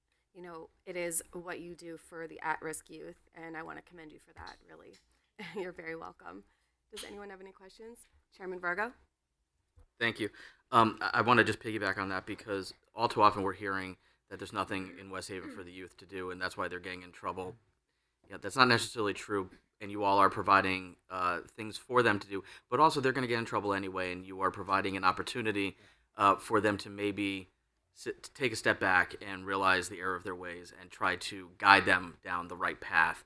Speaker 6: is what you do for the at-risk youth, and I want to commend you for that, really. You're very welcome. Does anyone have any questions? Chairman Virgo?
Speaker 1: Thank you. I want to just piggyback on that because all too often we're hearing that there's nothing in West Haven for the youth to do, and that's why they're getting in trouble. Yeah, that's not necessarily true, and you all are providing things for them to do, but also they're going to get in trouble anyway, and you are providing an opportunity for them to maybe take a step back and realize the error of their ways and try to guide them down the right path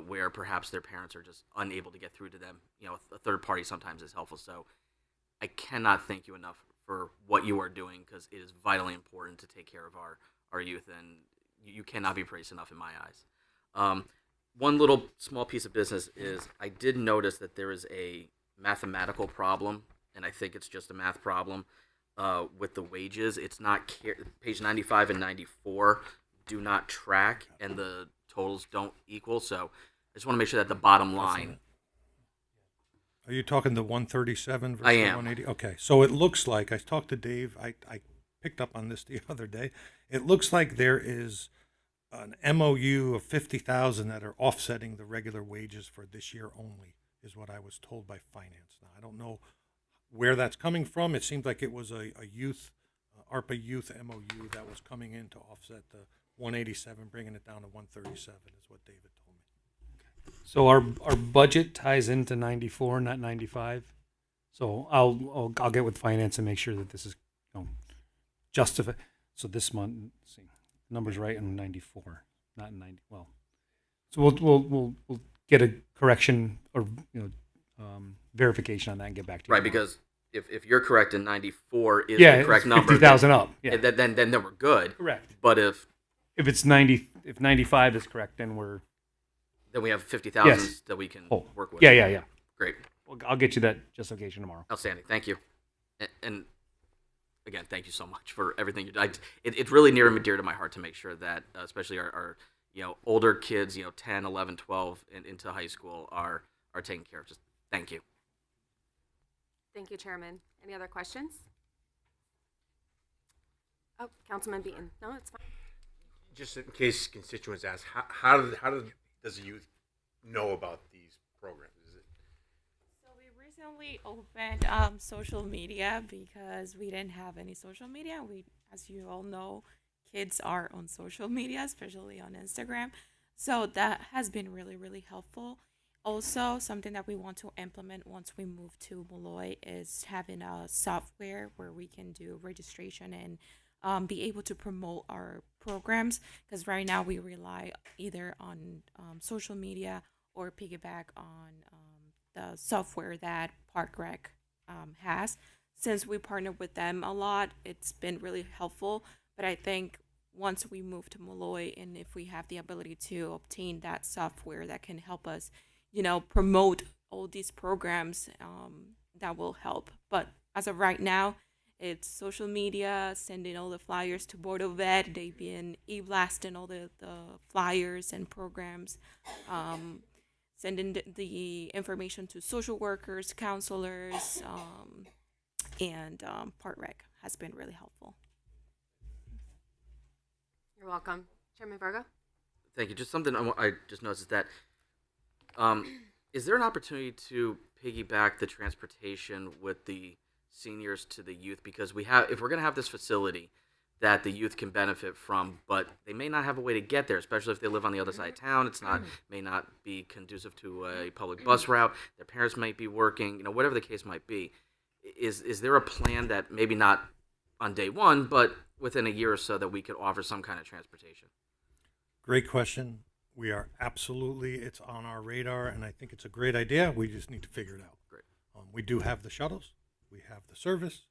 Speaker 1: where perhaps their parents are just unable to get through to them. You know, a third party sometimes is helpful. So I cannot thank you enough for what you are doing because it is vitally important to take care of our youth, and you cannot be praised enough in my eyes. One little small piece of business is I did notice that there is a mathematical problem, and I think it's just a math problem with the wages. It's not page 95 and 94 do not track, and the totals don't equal. So I just want to make sure that the bottom line.
Speaker 7: Are you talking the 137 versus
Speaker 1: I am.
Speaker 7: 180? Okay, so it looks like, I talked to Dave, I picked up on this the other day. It looks like there is an MOU of 50,000 that are offsetting the regular wages for this year only, is what I was told by finance. Now, I don't know where that's coming from. It seemed like it was a ARPA youth MOU that was coming in to offset the 187, bringing it down to 137 is what David told me.
Speaker 11: So our budget ties into 94, not 95. So I'll get with finance and make sure that this is justified. So this month, let's see, numbers right in 94, not in 90. Well, so we'll get a correction or verification on that and get back to you.
Speaker 1: Right, because if you're correct and 94 is
Speaker 11: yeah,
Speaker 1: the correct
Speaker 11: it's
Speaker 1: number,
Speaker 11: 50,000 up. Yeah,
Speaker 1: then we're good.
Speaker 11: correct.
Speaker 1: But if
Speaker 11: If 95 is correct, then
Speaker 1: we have 50,000
Speaker 11: Yes.
Speaker 1: that we can
Speaker 11: oh,
Speaker 1: work with.
Speaker 11: yeah.
Speaker 1: Great.
Speaker 11: Well, I'll get you that justification tomorrow.
Speaker 1: Outstanding. Thank you. And again, thank you so much for everything you do. It's really near and dear to my heart to make sure that, especially our older kids, 10, 11, 12, and into high school are taken care of. Just thank you.
Speaker 6: Thank you, Chairman. Any other questions? Oh, Councilman Beaton. No, it's fine.
Speaker 4: Just in case constituents ask, how does the youth know about these programs? Is it
Speaker 13: So we recently opened social media because we didn't have any social media. As you all know, kids are on social media, especially on Instagram. So that has been really, really helpful. Also, something that we want to implement once we move to Molloy is having a software where we can do registration and be able to promote our programs. Because right now we rely either on social media or piggyback on the software that Park Rec has. Since we partner with them a lot, it's been really helpful. But I think once we move to Molloy and if we have the ability to obtain that software that can help us, promote all these programs, that will help. But as of right now, it's social media, sending all the flyers to Board of Ed. They've been e-blasting all the flyers and programs, sending the information to social workers, counselors, and Part Rec has been really helpful.
Speaker 6: You're welcome. Chairman Virgo?
Speaker 1: Thank you. Just something I just noticed is that is there an opportunity to piggyback the transportation with the seniors to the youth? Because if we're going to have this facility that the youth can benefit from, but they may not have a way to get there, especially if they live on the other side of town. May not be conducive to a public bus route. Their parents might be working, whatever the case might be. Is there a plan that maybe not on day one, but within a year or so that we could offer some kind of transportation?
Speaker 7: Great question. We are absolutely, it's on our radar, and I think it's a great idea. We just need to figure it out.
Speaker 1: Great.
Speaker 7: We do have the shuttles. We have the service.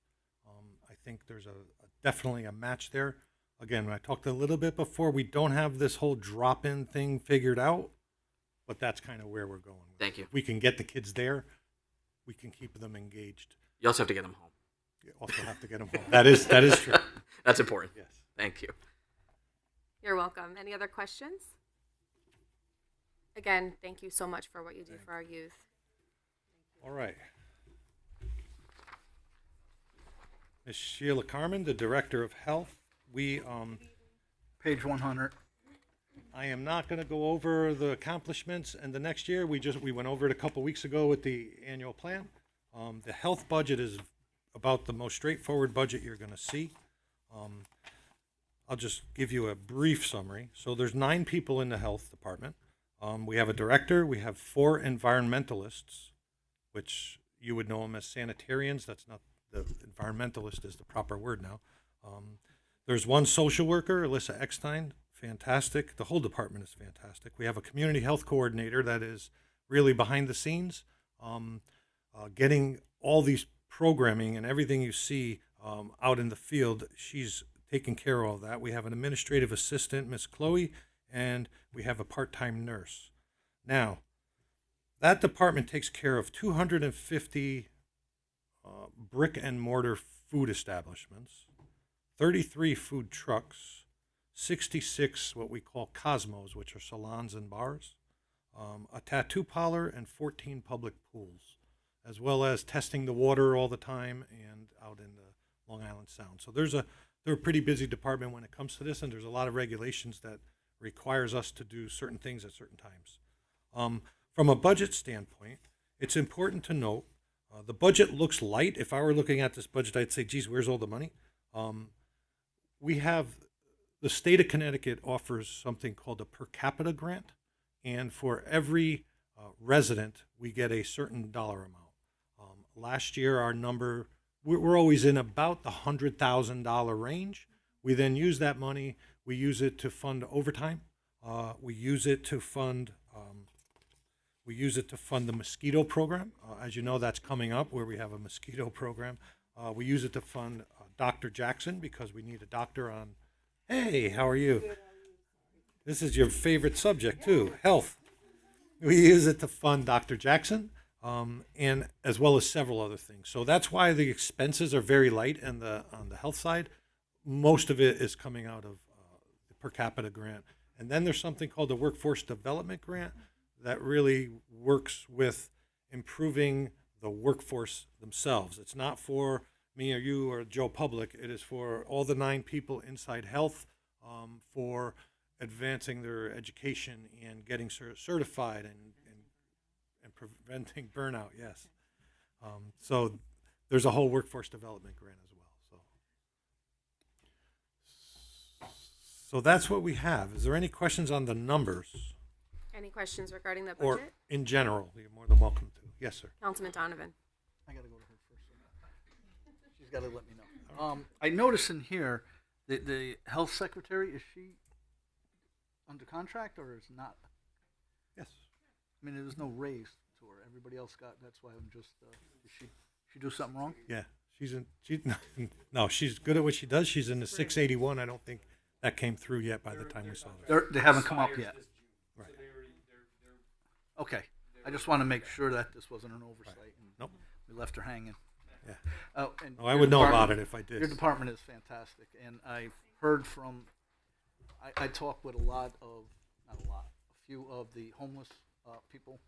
Speaker 7: I think there's definitely a match there. Again, I talked a little bit before, we don't have this whole drop-in thing figured out, but that's kind of where we're going.
Speaker 1: Thank you.
Speaker 7: If we can get the kids there, we can keep them engaged.
Speaker 1: You also have to get them home.
Speaker 7: You also have to get them home. That is true.
Speaker 1: That's important.
Speaker 7: Yes.
Speaker 1: Thank you.
Speaker 6: You're welcome. Any other questions? Again, thank you so much for what you do for our youth.
Speaker 7: All right. Ms. Sheila Carmen, the Director of Health.
Speaker 12: Page 100.
Speaker 7: I am not going to go over the accomplishments and the next year. We went over it a couple weeks ago with the annual plan. The health budget is about the most straightforward budget you're going to see. I'll just give you a brief summary. So there's 9 people in the health department. We have a director. We have 4 environmentalists, which you would know them as sanitarians. That's not, the environmentalist is the proper word now. There's 1 social worker, Alyssa Eckstein, fantastic. The whole department is fantastic. We have a community health coordinator that is really behind the scenes, getting all these programming and everything you see out in the field. She's taking care of all that. We have an administrative assistant, Miss Chloe, and we have a part-time nurse. Now, that department takes care of 250 brick and mortar food establishments, 33 food trucks, 66 what we call Cosmos, which are salons and bars, a tattoo parlor, and 14 public pools, as well as testing the water all the time and out in the Long Island Sound. So they're a pretty busy department when it comes to this, and there's a lot of regulations that requires us to do certain things at certain times. From a budget standpoint, it's important to note the budget looks light. If I were looking at this budget, I'd say, geez, where's all the money? We have, the state of Connecticut offers something called a per capita grant, and for every resident, we get a certain dollar amount. Last year, our number, we're always in about the $100,000 range. We then use that money. We use it to fund overtime. We use it to fund. We use it to fund the mosquito program. As you know, that's coming up where we have a mosquito program. We use it to fund Dr. Jackson because we need a doctor on. Hey, how are you? This is your favorite subject too, health. We use it to fund Dr. Jackson, and as well as several other things. So that's why the expenses are very light on the health side. Most of it is coming out of the per capita grant. And then there's something called the workforce development grant that really works with improving the workforce themselves. It's not for me or you or Joe Public. It is for all the 9 people inside health for advancing their education and getting certified and preventing burnout, yes. So there's a whole workforce development grant as well. So that's what we have. Is there any questions on the numbers?
Speaker 6: Any questions regarding the
Speaker 7: Or
Speaker 6: budget?
Speaker 7: in general? You're more than welcome to. Yes, sir.
Speaker 6: Councilman Donovan.
Speaker 12: I gotta go to her first. She's gotta let me know. I noticed in here, the health secretary, is she under contract or is not?
Speaker 7: Yes.
Speaker 12: I mean, there's no raise to her. Everybody else got, that's why I'm just, did she do something wrong?
Speaker 7: Yeah. No, she's good at what she does. She's in the 681. I don't think that came through yet by the time we saw this.
Speaker 12: They haven't come up yet.
Speaker 7: Right.
Speaker 12: Okay. I just want to make sure that this wasn't an oversight. And
Speaker 7: Nope.
Speaker 12: we left her hanging.
Speaker 7: Yeah.
Speaker 12: And
Speaker 7: Oh, I
Speaker 12: your
Speaker 7: would know
Speaker 12: department-
Speaker 7: about it if I did.
Speaker 12: Your department is fantastic, and I've heard from. I talk with not a lot, a few of the homeless people,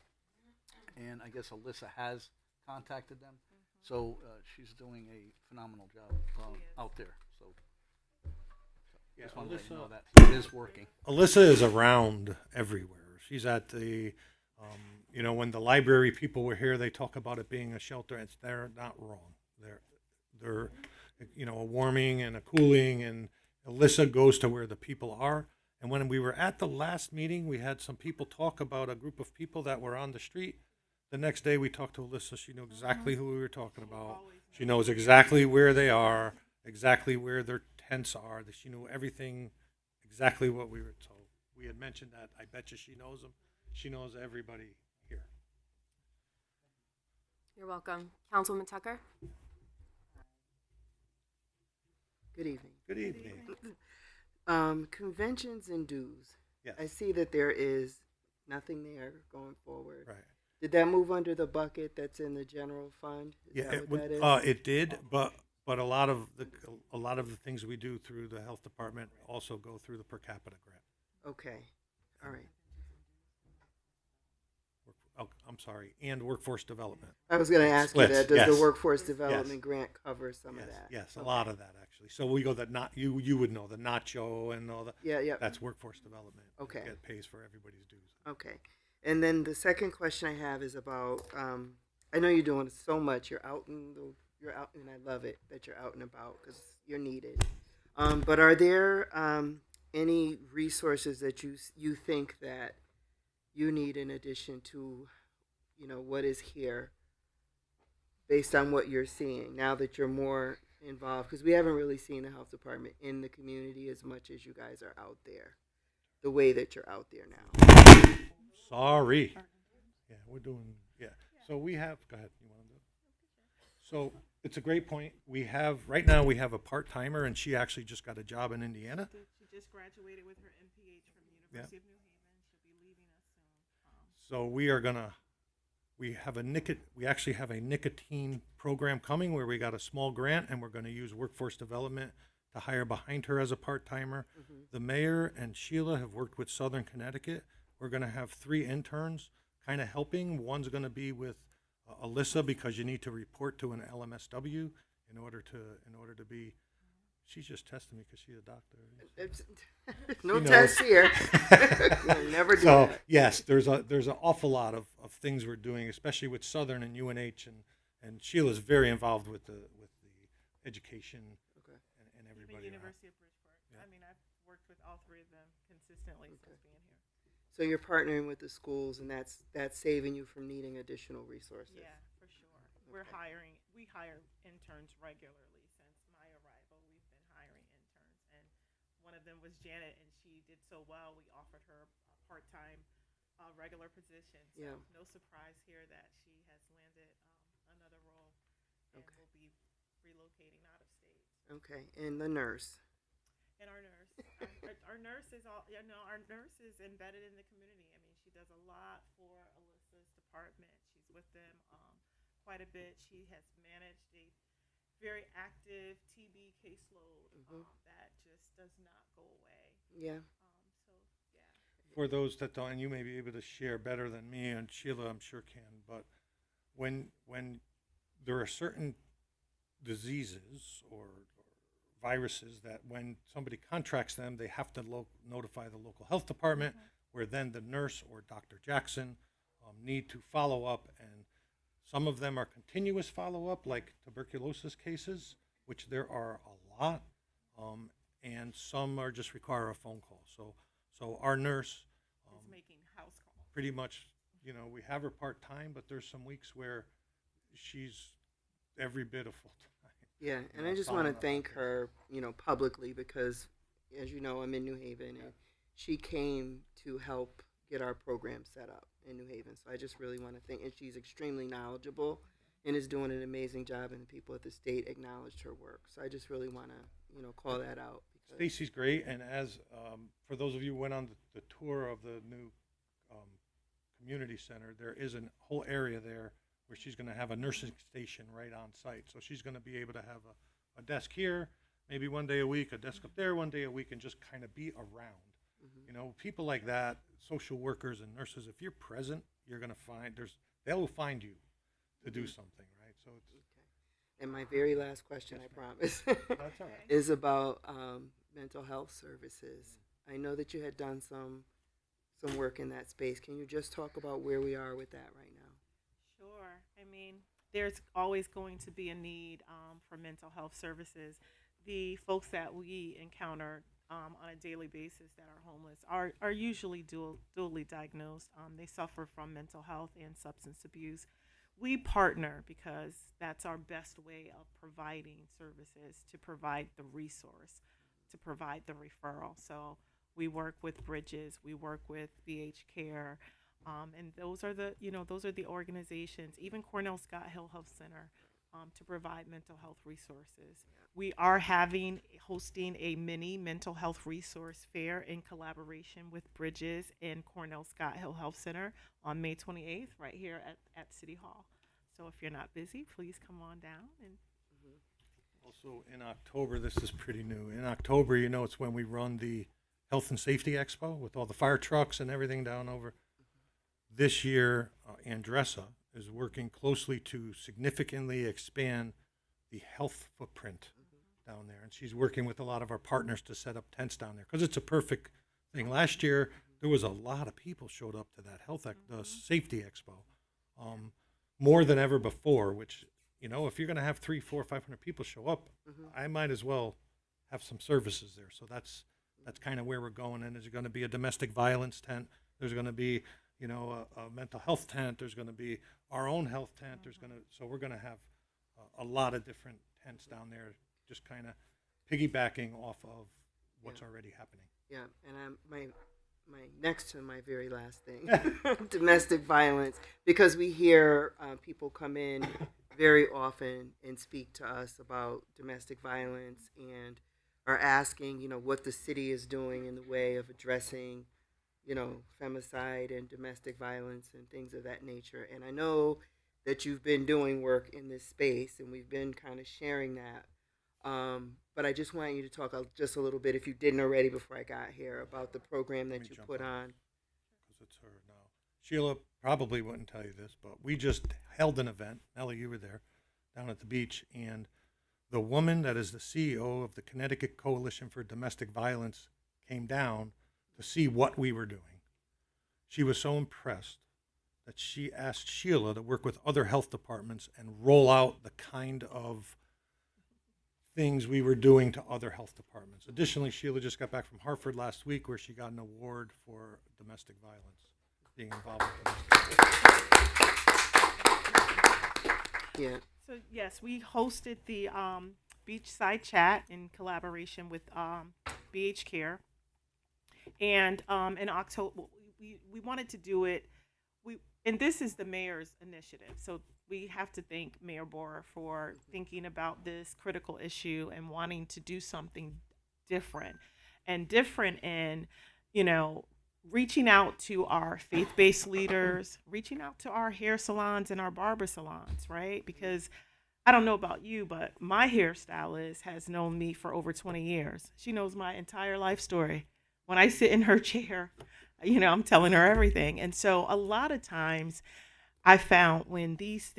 Speaker 12: and I guess Alyssa has contacted them. So she's doing a phenomenal job out there. So just want to let you know that it is working.
Speaker 7: Alyssa is around everywhere. She's at the, when the library people were here, they talk about it being a shelter. They're not wrong. They're, a warming and a cooling, and Alyssa goes to where the people are. And when we were at the last meeting, we had some people talk about a group of people that were on the street. The next day we talked to Alyssa. She knew exactly who we were talking about. She knows exactly where they are, exactly where their tents are. That she knew everything, exactly what we were told. We had mentioned that. I bet you she knows them. She knows everybody here.
Speaker 6: You're welcome. Councilwoman Tucker.
Speaker 14: Good evening.
Speaker 7: Good evening.
Speaker 14: Conventions and dues.
Speaker 7: Yes.
Speaker 14: I see that there is nothing there going forward.
Speaker 7: Right.
Speaker 14: Did that move under the bucket that's in the general fund? Is that what that is?
Speaker 7: It did, but a lot of the things we do through the health department also go through the per capita grant.
Speaker 14: Okay. All right.
Speaker 7: Oh, I'm sorry, and workforce development.
Speaker 14: I was going to ask you that. Does
Speaker 7: Yes.
Speaker 14: the workforce development
Speaker 7: Yes.
Speaker 14: grant cover some of
Speaker 7: Yes,
Speaker 14: that?
Speaker 7: yes, a
Speaker 14: Okay.
Speaker 7: lot of that actually. So we go that you would know the nacho and all that.
Speaker 14: Yeah.
Speaker 7: That's workforce development.
Speaker 14: Okay.
Speaker 7: It pays for everybody's dues.
Speaker 14: Okay. And then the second question I have is about, I know you're doing so much. You're out, and I love it that you're out and about because you're needed. But are there any resources that you think that you need in addition to, what is here, based on what you're seeing now that you're more involved? Because we haven't really seen the health department in the community as much as you guys are out there, the way that you're out there now.
Speaker 7: Sorry. Yeah, we're doing, yeah. So we have, go ahead, you want to do it? So it's a great point. Right now we have a part-timer, and she actually just got a job in Indiana.
Speaker 15: She just graduated with her MPH from the University of New Haven. She'll be leaving us soon.
Speaker 7: So we actually have a nicotine program coming where we got a small grant, and we're going to use workforce development to hire behind her as a part-timer.
Speaker 14: Mm-hmm.
Speaker 7: The mayor and Sheila have worked with Southern Connecticut. We're going to have 3 interns kind of helping. One's going to be with Alyssa because you need to report to an LMSW in order to be. She's just testing me because she's a doctor.
Speaker 14: No
Speaker 7: She knows.
Speaker 14: tests here. We'll never do
Speaker 7: So
Speaker 14: that.
Speaker 7: yes, there's an awful lot of things we're doing, especially with Southern and UNH, and Sheila's very involved with the education and everybody.
Speaker 15: Even University of Bridgeport.
Speaker 7: Yeah.
Speaker 15: I mean, I've worked with all 3 of them consistently since being here.
Speaker 14: So you're partnering with the schools, and that's saving you from needing additional resources.
Speaker 15: Yeah, for sure. We hire interns regularly since my arrival. We've been hiring interns, and of them was Janet, and she did so well. We offered her a part-time, regular position. So
Speaker 14: Yeah.
Speaker 15: no surprise here that she has landed another role, and
Speaker 14: Okay.
Speaker 15: will be relocating out of state.
Speaker 14: Okay, and the nurse.
Speaker 15: And our nurse, our nurse is all, our nurse is embedded in the community. I mean, she does a lot for Alyssa's department. She's with them quite a bit. She has managed a very active TB caseload that just does not go away.
Speaker 14: Yeah.
Speaker 15: So yeah.
Speaker 7: For those that don't, and you may be able to share better than me, and Sheila, I'm sure can, but when there are certain diseases or viruses that when somebody contracts them, they have to notify the local health department, where then the nurse or Dr. Jackson need to follow up. And some of them are continuous follow-up, like tuberculosis cases, which there are a lot, and some are just require a phone call. So our nurse
Speaker 15: is making house calls.
Speaker 7: pretty much, we have her part-time, but there's some weeks where she's every bit of full-time.
Speaker 14: Yeah, and I just want to thank her, publicly, because, as you know, I'm in New Haven, and she came to help get our program set up in New Haven. So I just really want to thank, and she's extremely knowledgeable and is doing an amazing job, and the people at the state acknowledged her work. So I just really want to, call that out.
Speaker 7: Stacy's great, and as for those of you who went on the tour of the new community center, there is a whole area there where she's going to have a nursing station right on site. So she's going to be able to have a desk here, maybe one day a week, a desk up there one day a week, and just kind of be around. People like that, social workers and nurses, if you're present, you're going to find they'll find you to do something, right? So it's
Speaker 14: And my very last question, I promise,
Speaker 7: That's all right.
Speaker 14: is about mental health services. I know that you had done some work in that space. Can you just talk about where we are with that right now?
Speaker 15: Sure. I mean, there's always going to be a need for mental health services. The folks that we encounter on a daily basis that are homeless are usually dually diagnosed. They suffer from mental health and substance abuse. We partner because that's our best way of providing services, to provide the resource, to provide the referral. So we work with Bridges, we work with BH Care, and those are the organizations, even Cornell Scott Hill Health Center, to provide mental health resources. We are hosting a mini mental health resource fair in collaboration with Bridges and Cornell Scott Hill Health Center on May 28th, right here at City Hall. So if you're not busy, please come on down. And
Speaker 7: also in October, this is pretty new. In October, it's when we run the Health and Safety Expo with all the fire trucks and everything down over. This year, Andressa is working closely to significantly expand the health footprint down there. And she's working with a lot of our partners to set up tents down there because it's a perfect thing. Last year, there was a lot of people showed up to that the safety expo, more than ever before, which, if you're going to have 300, 400, 500 people show up, I might as well have some services there. So that's kind of where we're going. And there's going to be a domestic violence tent. There's going to be a mental health tent. There's going to be our own health tent. So we're going to have a lot of different tents down there, just kind of piggybacking off of what's already happening.
Speaker 14: Yeah, and my next to my very last thing, domestic violence, because we hear people come in very often and speak to us about domestic violence and are asking, what the city is doing in the way of addressing femicide and domestic violence and things of that nature. And I know that you've been doing work in this space, and we've been kind of sharing that. But I just want you to talk just a little bit, if you didn't already before I got here, about the program that you put on.
Speaker 7: Because it's her now. Sheila probably wouldn't tell you this, but we just held an event. Nellie, you were there, down at the beach, and the woman that is the CEO of the Connecticut Coalition for Domestic Violence came down to see what we were doing. She was so impressed that she asked Sheila to work with other health departments and roll out the kind of things we were doing to other health departments. Additionally, Sheila just got back from Hartford last week, where she got an award for domestic violence, being involved with domestic.
Speaker 14: Yeah.
Speaker 15: so yes, we hosted the beachside chat in collaboration with BH Care. And in October, we wanted to do it. And this is the mayor's initiative. So we have to thank Mayor Bora for thinking about this critical issue and wanting to do something different. And different in, reaching out to our faith-based leaders, reaching out to our hair salons and our barber salons, right? Because I don't know about you, but my hairstylist has known me for over 20 years. She knows my entire life story. When I sit in her chair, I'm telling her everything. And so a lot of times I found when these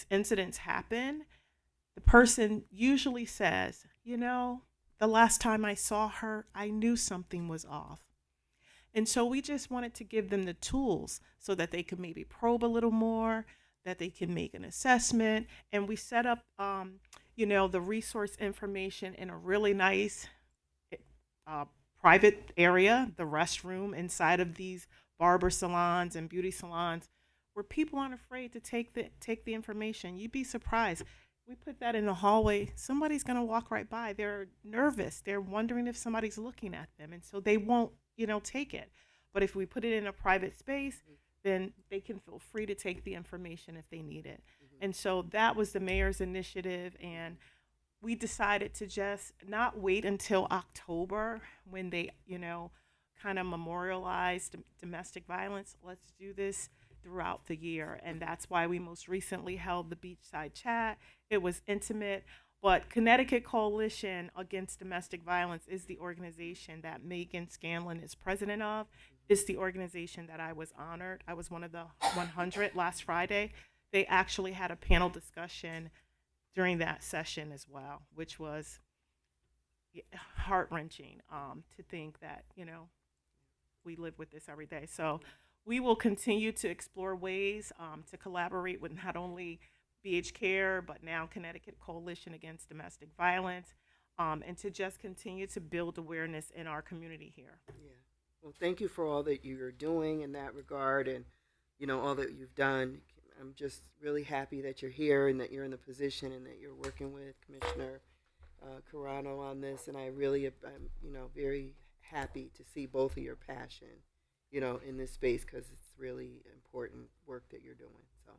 Speaker 15: incidents happen, the person usually says, the last time I saw her, I knew something was off. And so we just wanted to give them the tools so that they could maybe probe a little more, that they can make an assessment. And we set up, the resource information in a really nice private area, the restroom inside of these barber salons and beauty salons, where people aren't afraid to take the information. You'd be surprised. We put that in the hallway. Somebody's going to walk right by. They're nervous. They're wondering if somebody's looking at them. And so they won't, take it. But if we put it in a private space, then they can feel free to take the information if they need it. And so that was the mayor's initiative. And we decided to just not wait until October when they, kind of memorialized domestic violence. Let's do this throughout the year. And that's why we most recently held the Beachside Chat. It was intimate, but Connecticut Coalition Against Domestic Violence is the organization that Megan Scanlon is president of. It's the organization that I was honored. I was one of the 100 last Friday. They actually had a panel discussion during that session as well, which was heart-wrenching to think that, we live with this every day. So we will continue to explore ways to collaborate with not only BH Care, but now Connecticut Coalition Against Domestic Violence, and to just continue to build awareness in our community here.
Speaker 14: Yeah. Well, thank you for all that you're doing in that regard and, all that you've done. I'm just really happy that you're here and that you're in the position and that you're working with Commissioner Carano on this. And I'm very happy to see both of your passion, in this space because it's really important work that you're doing. So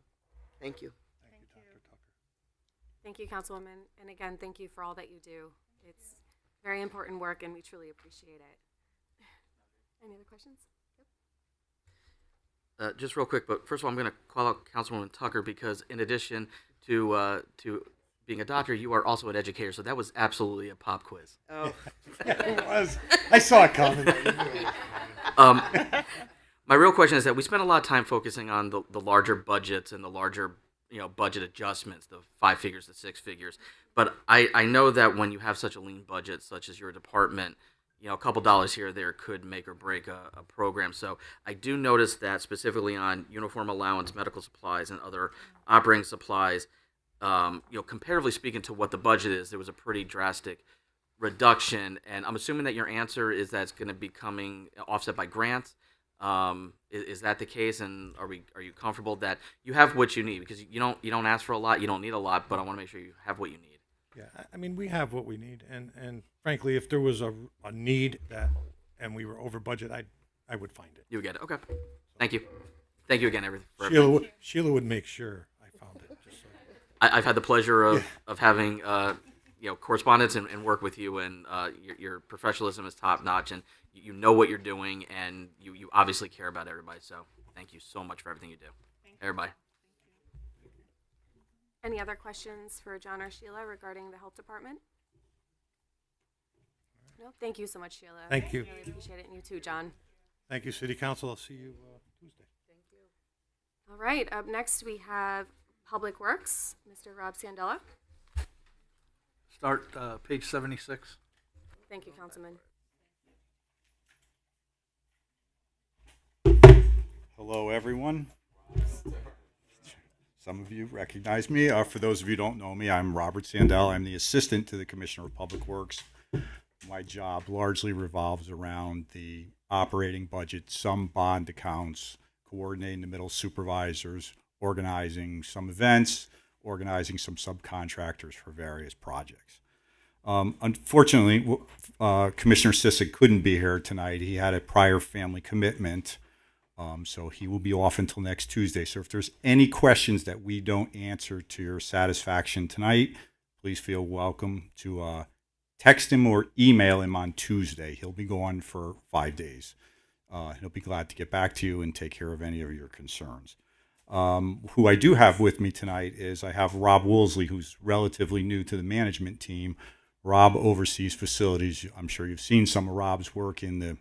Speaker 14: thank you.
Speaker 6: Thank you, Dr. Tucker. Thank you, Councilwoman. And again, thank you for all that you do. It's very important work and we truly appreciate it. Any other questions?
Speaker 1: Just real quick, but first of all, I'm going to call out Councilwoman Tucker because in addition to being a doctor, you are also an educator. So that was absolutely a pop quiz.
Speaker 14: Oh,
Speaker 7: It was. I saw it coming.
Speaker 1: My real question is that we spent a lot of time focusing on the larger budgets and the larger budget adjustments, the 5 figures, the 6 figures. But I know that when you have such a lean budget, such as your department, a couple dollars here or there could make or break a program. So I do notice that specifically on uniform allowance, medical supplies, and other operating supplies, comparatively speaking to what the budget is, there was a pretty drastic reduction. And I'm assuming that your answer is that it's going to be coming offset by grants. Is that the case? And are you comfortable that you have what you need? Because you don't ask for a lot, you don't need a lot, but I want to make sure you have what you need.
Speaker 7: Yeah, I mean, we have what we need, and frankly, if there was a need and we were over budget, I would find it.
Speaker 1: You would get it. Okay. Thank you. Thank you again, for
Speaker 7: Sheila would make sure I found it. Just so.
Speaker 1: I've had the pleasure of having correspondence and work with you, and your professionalism is top notch, and you know what you're doing, and you obviously care about everybody. So thank you so much for everything you do, everybody.
Speaker 6: Any other questions for John or Sheila regarding the health department? No, thank you so much, Sheila.
Speaker 7: Thank you.
Speaker 6: Really appreciate it, and you too, John.
Speaker 7: Thank you, City Council. I'll see you Tuesday.
Speaker 6: Thank you. All right, up next we have Public Works, Mr. Rob Sandella.
Speaker 12: Start page 76.
Speaker 6: Thank you, Councilman.
Speaker 16: Hello, everyone. Some of you recognize me. For those of you who don't know me, I'm Robert Sandell. I'm the assistant to the Commissioner of Public Works. My job largely revolves around the operating budget, some bond accounts, coordinating the middle supervisors, organizing some events, organizing some subcontractors for various projects. Unfortunately, Commissioner Sissick couldn't be here tonight. He had a prior family commitment, so he will be off until next Tuesday. So if there's any questions that we don't answer to your satisfaction tonight, please feel welcome to text him or email him on Tuesday. He'll be gone for 5 days. He'll be glad to get back to you and take care of any of your concerns. Who I do have with me tonight is I have Rob Woolsey, who's relatively new to the management team. Rob oversees facilities. I'm sure you've seen some of Rob's work in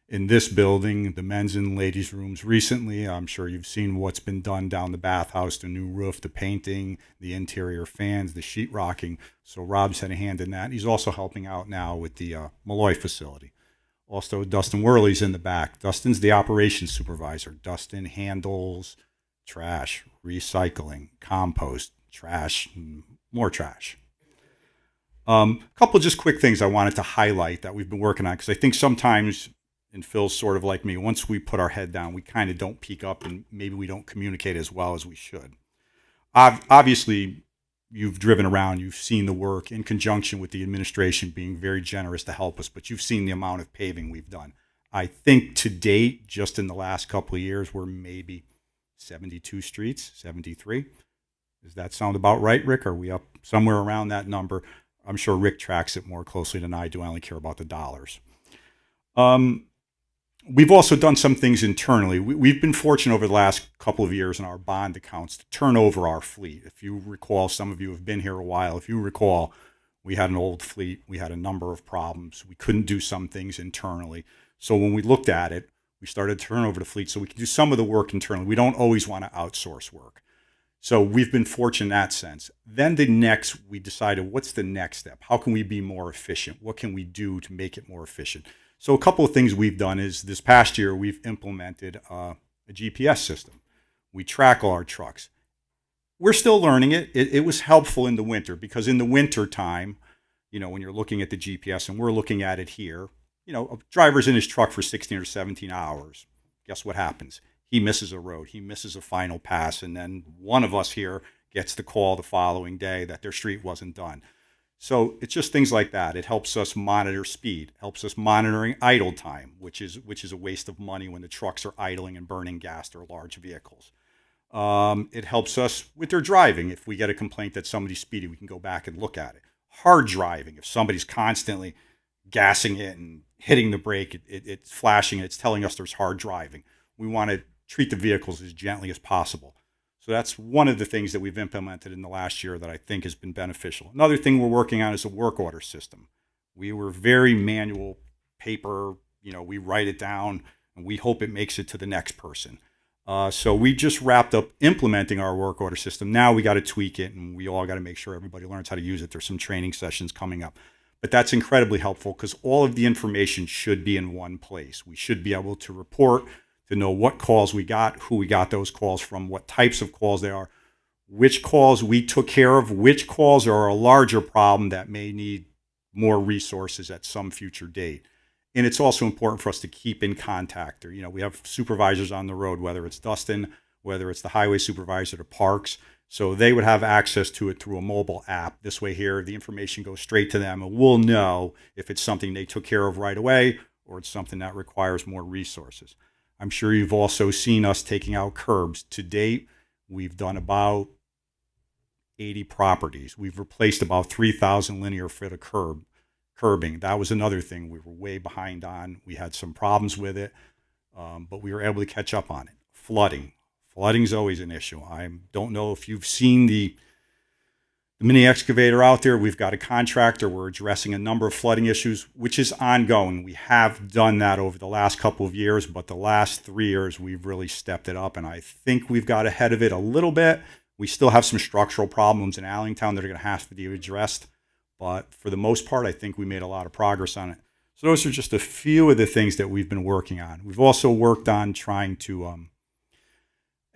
Speaker 16: this building, the men's and ladies' rooms recently. I'm sure you've seen what's been done down the bathhouse, the new roof, the painting, the interior fans, the sheetrocking. So Rob's had a hand in that. He's also helping out now with the Malloy facility. Also, Dustin Worley's in the back. Dustin's the operations supervisor. Dustin handles trash, recycling, compost, trash, more trash. A couple just quick things I wanted to highlight that we've been working on, because I think sometimes, and Phil's sort of like me, once we put our head down, we kind of don't peek up and maybe we don't communicate as well as we should. Obviously, you've driven around, you've seen the work in conjunction with the administration being very generous to help us, but you've seen the amount of paving we've done. I think to date, just in the last couple of years, we're maybe 72 streets, 73. Does that sound about right, Rick? Are we up somewhere around that number? I'm sure Rick tracks it more closely than I do. I only care about the dollars. We've also done some things internally. We've been fortunate over the last couple of years in our bond accounts to turn over our fleet. If you recall, some of you have been here a while. If you recall, we had an old fleet. We had a number of problems. We couldn't do some things internally. So when we looked at it, we started to turn over the fleet so we can do some of the work internally. We don't always want to outsource work. So we've been fortunate in that sense. Then we decided, what's the next step? How can we be more efficient? What can we do to make it more efficient? So a couple of things we've done is this past year, we've implemented a GPS system. We track all our trucks. We're still learning it. It was helpful in the winter, because in the winter time, when you're looking at the GPS and we're looking at it here, a driver's in his truck for 16 or 17 hours. Guess what happens? He misses a road. He misses a final pass. And then one of us here gets the call the following day that their street wasn't done. So it's just things like that. It helps us monitor speed, helps us monitoring idle time, which is a waste of money when the trucks are idling and burning gas. They're large vehicles. It helps us with their driving. If we get a complaint that somebody's speeding, we can go back and look at it. Hard driving. If somebody's constantly gassing it and hitting the brake, it's flashing, it's telling us there's hard driving. We want to treat the vehicles as gently as possible. So that's one of the things that we've implemented in the last year that I think has been beneficial. Another thing we're working on is a work order system. We were very manual, paper, we write it down and we hope it makes it to the next person. So we just wrapped up implementing our work order system. Now we got to tweak it, and we all got to make sure everybody learns how to use it. There's some training sessions coming up. But that's incredibly helpful, because all of the information should be in one place. We should be able to report, to know what calls we got, who we got those calls from, what types of calls they are, which calls we took care of, which calls are a larger problem that may need more resources at some future date. And it's also important for us to keep in contact. We have supervisors on the road, whether it's Dustin, whether it's the highway supervisor, the parks. So they would have access to it through a mobile app. This way here, the information goes straight to them, and we'll know if it's something they took care of right away or it's something that requires more resources. I'm sure you've also seen us taking out curbs. To date, we've done about 80 properties. We've replaced about 3,000 linear foot of curbing. That was another thing we were way behind on. We had some problems with it, but we were able to catch up on it. Flooding. Flooding's always an issue. I don't know if you've seen the mini excavator out there. We've got a contractor. We're addressing a number of flooding issues, which is ongoing. We have done that over the last couple of years, but the last 3 years, we've really stepped it up, and I think we've got ahead of it a little bit. We still have some structural problems in Allentown that are going to have to be addressed, but for the most part, I think we made a lot of progress on it. So those are just a few of the things that we've been working on. We've also worked on trying to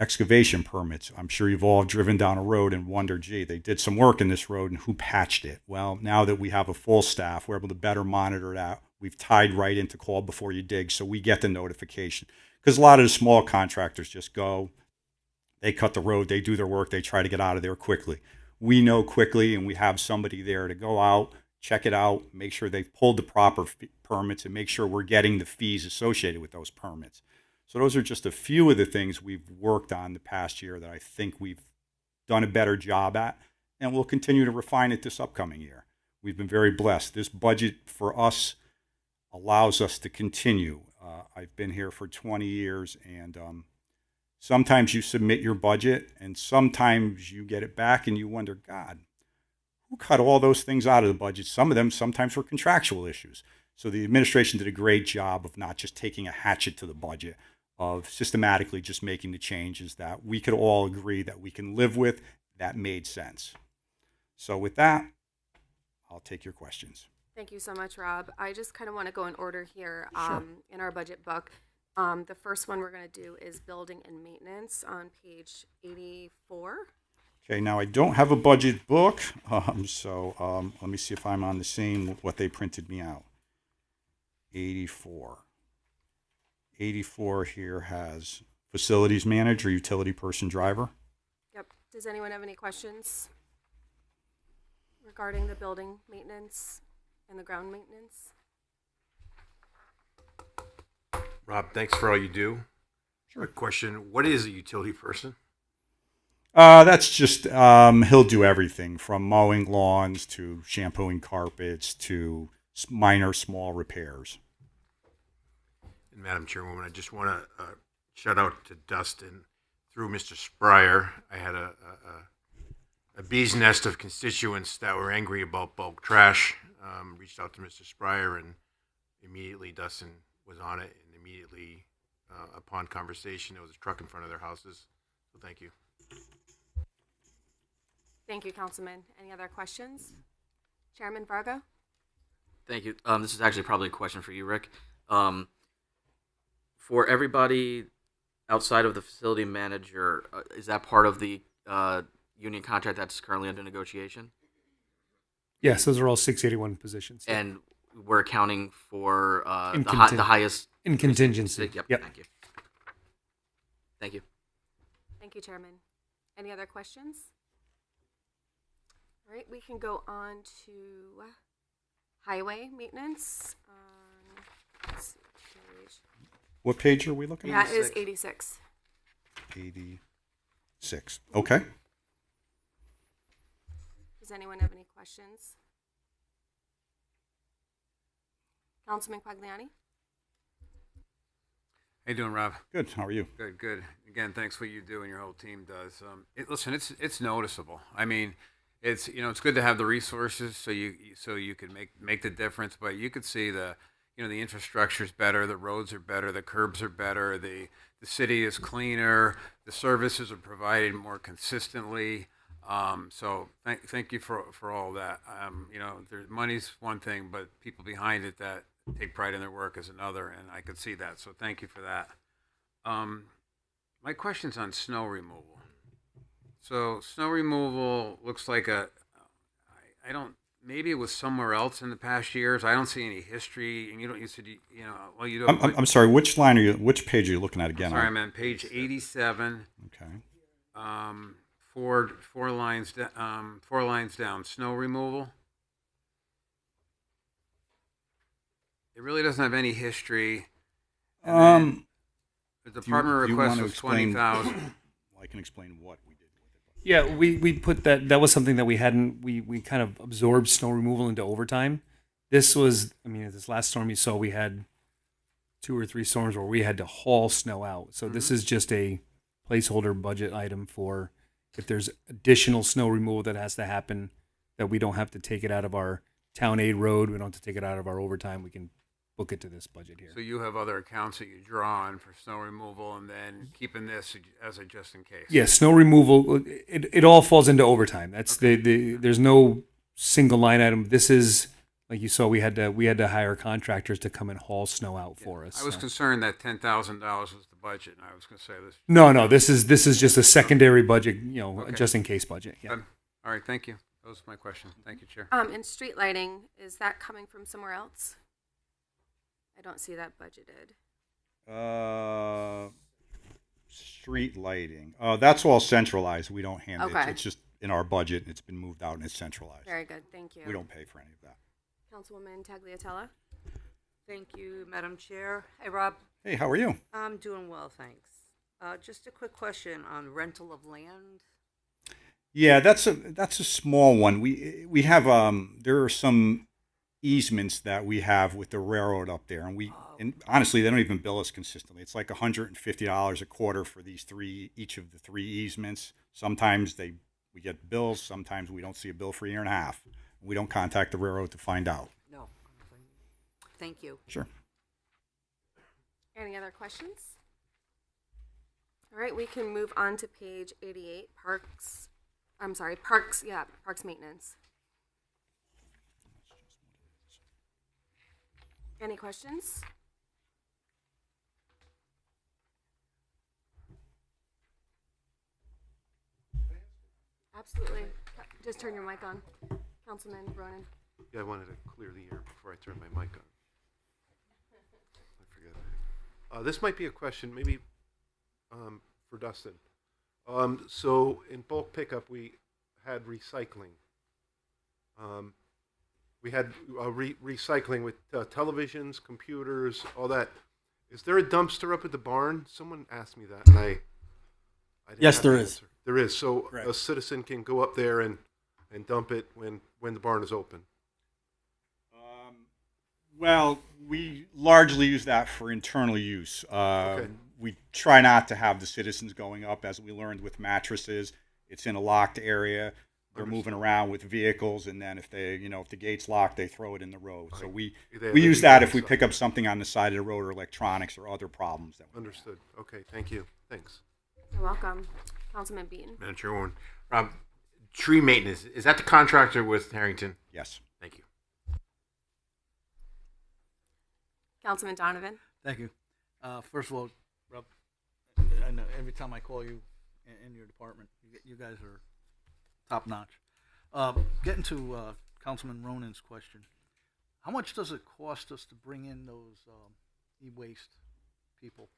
Speaker 16: excavation permits. I'm sure you've all driven down a road and wondered, gee, they did some work in this road and who patched it? Well, now that we have a full staff, we're able to better monitor that. We've tied right into call before you dig, so we get the notification. Because a lot of the small contractors just go, they cut the road, they do their work, they try to get out of there quickly. We know quickly, and we have somebody there to go out, check it out, make sure they've pulled the proper permits, and make sure we're getting the fees associated with those permits. So those are just a few of the things we've worked on the past year that I think we've done a better job at, and we'll continue to refine it this upcoming year. We've been very blessed. This budget for us allows us to continue. I've been here for 20 years, and sometimes you submit your budget, and sometimes you get it back, and you wonder, God, who cut all those things out of the budget? Some of them sometimes were contractual issues. So the administration did a great job of not just taking a hatchet to the budget, of systematically just making the changes that we could all agree that we can live with, that made sense. So with that, I'll take your questions.
Speaker 6: Thank you so much, Rob. I just kind of want to go in order here
Speaker 16: Sure.
Speaker 6: in our budget book. The first one we're going to do is building and maintenance on page 84.
Speaker 16: Okay, now I don't have a budget book, so let me see if I'm on the same with what they printed me out. 84. 84 here has facilities manager, utility person, driver.
Speaker 6: Yep. Does anyone have any questions regarding the building maintenance and the ground maintenance?
Speaker 4: Rob, thanks for all you do. Sure. A question: what is a utility person?
Speaker 16: That's just he'll do everything from mowing lawns to shampooing carpets to minor small repairs.
Speaker 4: And Madam Chairwoman, I just want to shout out to Dustin. Through Mr. Spryer, I had a bee's nest of constituents that were angry about bulk trash. Reached out to Mr. Spryer, and immediately Dustin was on it. And immediately, upon conversation, there was a truck in front of their houses. So thank you.
Speaker 6: Thank you, Councilman. Any other questions? Chairman Varga?
Speaker 1: Thank you. This is actually probably a question for you, Rick. For everybody outside of the facility manager, is that part of the union contract that's currently under negotiation?
Speaker 11: Yes, those are all 681 positions.
Speaker 1: And we're accounting for
Speaker 11: In
Speaker 1: the highest
Speaker 11: in contingency.
Speaker 1: Yep.
Speaker 11: Yep.
Speaker 1: Thank you. Thank you.
Speaker 6: Thank you, Chairman. Any other questions? All right, we can go on to highway maintenance. Let's see, page.
Speaker 16: What page are we looking at?
Speaker 6: That is 86.
Speaker 16: 86. Okay.
Speaker 6: Does anyone have any questions? Councilman Quagliani?
Speaker 9: How you doing, Rob?
Speaker 16: Good. How are you?
Speaker 9: Good, good. Again, thanks for what you do and your whole team does. Listen, it's noticeable. I mean, it's good to have the resources so you can make the difference. But you could see the infrastructure's better, the roads are better, the curbs are better, the city is cleaner, the services are provided more consistently. So thank you for all that. Money's one thing, but people behind it that take pride in their work is another, and I could see that. So thank you for that. My question's on snow removal. So snow removal looks like maybe it was somewhere else in the past years. I don't see any history, and you said you do.
Speaker 16: I'm sorry. Which page are you looking at again?
Speaker 9: Sorry, I'm on page 87.
Speaker 16: Okay.
Speaker 9: Four lines down. Snow removal. It really doesn't have any history. The department request was 20,000.
Speaker 16: I can explain what we did with it.
Speaker 11: Yeah, we put that was something that we hadn't, we kind of absorbed snow removal into overtime. This was, this last storm you saw, we had 2 or 3 storms where we had to haul snow out. So this is just a placeholder budget item for if there's additional snow removal that has to happen, that we don't have to take it out of our town aid road, we don't have to take it out of our overtime, we can book it to this budget here.
Speaker 9: So you have other accounts that you draw on for snow removal and then keeping this as a just in case.
Speaker 11: Yeah, snow removal, it all falls into overtime. That's there's no single line item. This is, like you saw, we had to hire contractors to come and haul snow out for us.
Speaker 9: I was concerned that $10,000 was the budget, and I was going to say this.
Speaker 11: No, this is just a secondary budget,
Speaker 9: Okay.
Speaker 11: just in case budget. Yeah.
Speaker 9: All right, thank you. That was my question. Thank you, Chair.
Speaker 6: And street lighting, is that coming from somewhere else? I don't see that budgeted.
Speaker 16: Street lighting. That's all centralized. We don't handle it.
Speaker 6: Okay.
Speaker 16: It's just in our budget. It's been moved out and it's centralized.
Speaker 6: Very good, thank you.
Speaker 16: We don't pay for any of that.
Speaker 6: Councilwoman Tagliatella.
Speaker 5: Thank you, Madam Chair. Hey, Rob.
Speaker 16: Hey, how are you?
Speaker 5: I'm doing well, thanks. Just a quick question on rental of land.
Speaker 16: Yeah, that's a small one. We have there are some easements that we have with the railroad up there, and honestly they don't even bill us consistently. It's like $150 a quarter for each of the three easements. Sometimes we get bills, sometimes we don't see a bill for a year and a half. We don't contact the railroad to find out.
Speaker 5: No. Thank you.
Speaker 16: Sure.
Speaker 6: Any other questions? All right, we can move on to page 88, parks, parks maintenance. Any questions? Absolutely. Just turn your mic on. Councilman Ronan.
Speaker 17: Yeah, I wanted to clear the air before I turn my mic on. I forget. This might be a question, maybe for Dustin. So in bulk pickup, we had recycling. We had recycling with televisions, computers, all that. Is there a dumpster up at the barn? Someone asked me that, and I didn't
Speaker 18: Yes,
Speaker 17: have
Speaker 18: there
Speaker 17: the
Speaker 18: is.
Speaker 17: answer. There is. So
Speaker 18: Correct.
Speaker 17: a citizen can go up there and dump it when the barn is open.
Speaker 16: Well, we largely use that for internal use.
Speaker 17: Okay.
Speaker 16: We try not to have the citizens going up, as we learned with mattresses. It's in a locked area. They're moving around with vehicles, and then if the gate's locked, they throw it in the road. So we use that if we pick up something on the side of the road or electronics or other problems.
Speaker 17: Understood. Okay, thank you. Thanks.
Speaker 6: You're welcome. Councilman Beaton.
Speaker 4: Madam Chairwoman, Rob, tree maintenance, is that the contractor with Harrington?
Speaker 16: Yes.
Speaker 4: Thank you.
Speaker 6: Councilman Donovan.
Speaker 12: Thank you. First of all, Rob, I know every time I call you in your department, you guys are top notch. Getting to Councilman Ronan's question, how much does it cost us to bring in those e-waste people?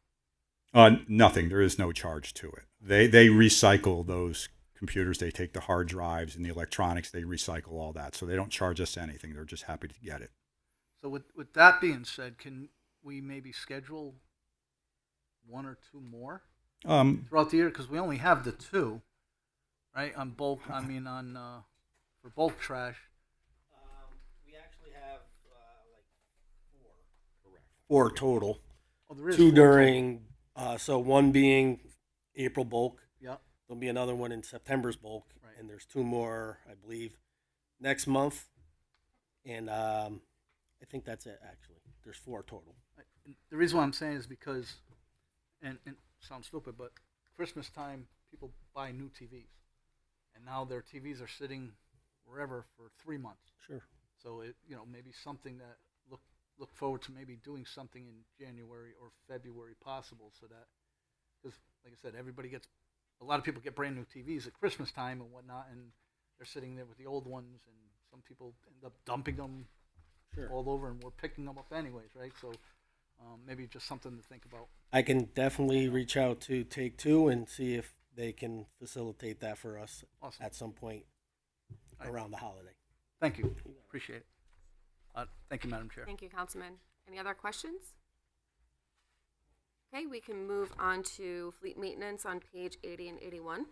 Speaker 16: Nothing. There is no charge to it. They recycle those computers. They take the hard drives and the electronics. They recycle all that. So they don't charge us anything. They're just happy to get it.
Speaker 12: So with that being said, can we maybe schedule one or two more throughout the year? Because we only have the two, right? On bulk, for bulk trash.
Speaker 18: We actually have four total.
Speaker 12: Oh, there is
Speaker 18: two
Speaker 12: four
Speaker 18: during, so one being April bulk.
Speaker 12: Yep.
Speaker 18: There'll be another one in September's bulk,
Speaker 12: Right.
Speaker 18: and there's two more, I believe, next month. And I think that's it. Actually, there's four total.
Speaker 12: The reason why I'm saying is because, and it sounds stupid, but Christmas time people buy new TVs, and now their TVs are sitting wherever for 3 months.
Speaker 18: Sure.
Speaker 12: So maybe something that look forward to maybe doing something in January or February possible, so that, because like I said, a lot of people get brand new TVs at Christmas time and whatnot, and they're sitting there with the old ones, and some people end up dumping them
Speaker 18: Sure.
Speaker 12: all over, and we're picking them up anyways, right? So maybe just something to think about.
Speaker 18: I can definitely reach out to Take Two and see if they can facilitate that for us
Speaker 12: Awesome.
Speaker 18: at some point around the holiday.
Speaker 12: Thank you. Appreciate it. Thank you, Madam Chair.
Speaker 6: Thank you, Councilman. Any other questions? Okay, we can move on to fleet maintenance on page 80 and 81.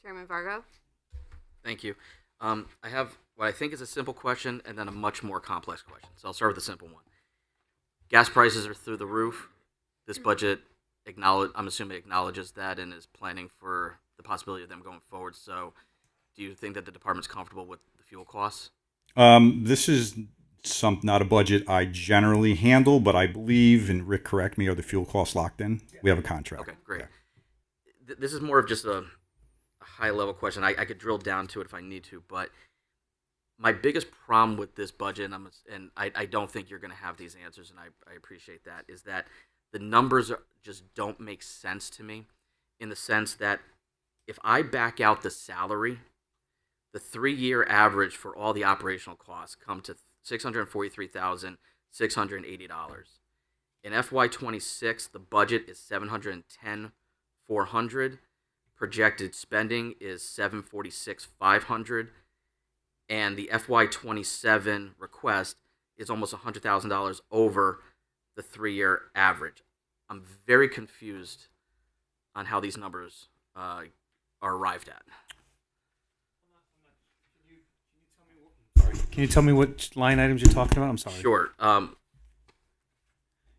Speaker 6: Chairman Vargo.
Speaker 1: Thank you. I have what I think is a simple question and then a much more complex question. So I'll start with the simple one. Gas prices are through the roof. This budget I'm assuming acknowledges that and is planning for the possibility of them going forward. So do you think that the department's comfortable with the fuel costs?
Speaker 16: This is not a budget I generally handle, but I believe, and Rick, correct me, are the fuel costs locked in? We have a contract.
Speaker 1: Okay, great. This is more of just a high-level question. I could drill down to it if I need to, but my biggest problem with this budget, and I don't think you're going to have these answers, and I appreciate that, is that the numbers just don't make sense to me, in the sense that if I back out the salary, the 3-year average for all the operational costs come to $643,680. In FY26, the budget is 710,400. Projected spending is 746,500, and the FY27 request is almost $100,000 over the 3-year average. I'm very confused on how these numbers are arrived at.
Speaker 11: Can you tell me what line items you're talking about? I'm sorry.
Speaker 1: Sure.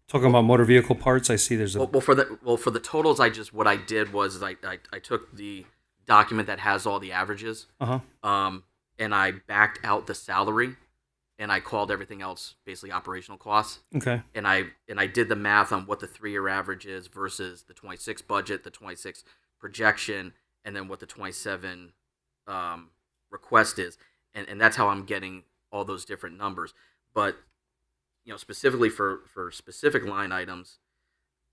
Speaker 11: Talking about motor vehicle parts, I see there's a.
Speaker 1: Well, for the totals, what I did was I took the document that has all the averages, and I backed out the salary, and I called everything else basically operational costs.
Speaker 11: Okay.
Speaker 1: And I did the math on what the 3-year average is versus the 26 budget, the 26 projection, and then what the 27 request is, and that's how I'm getting all those different numbers. But specifically for specific line items,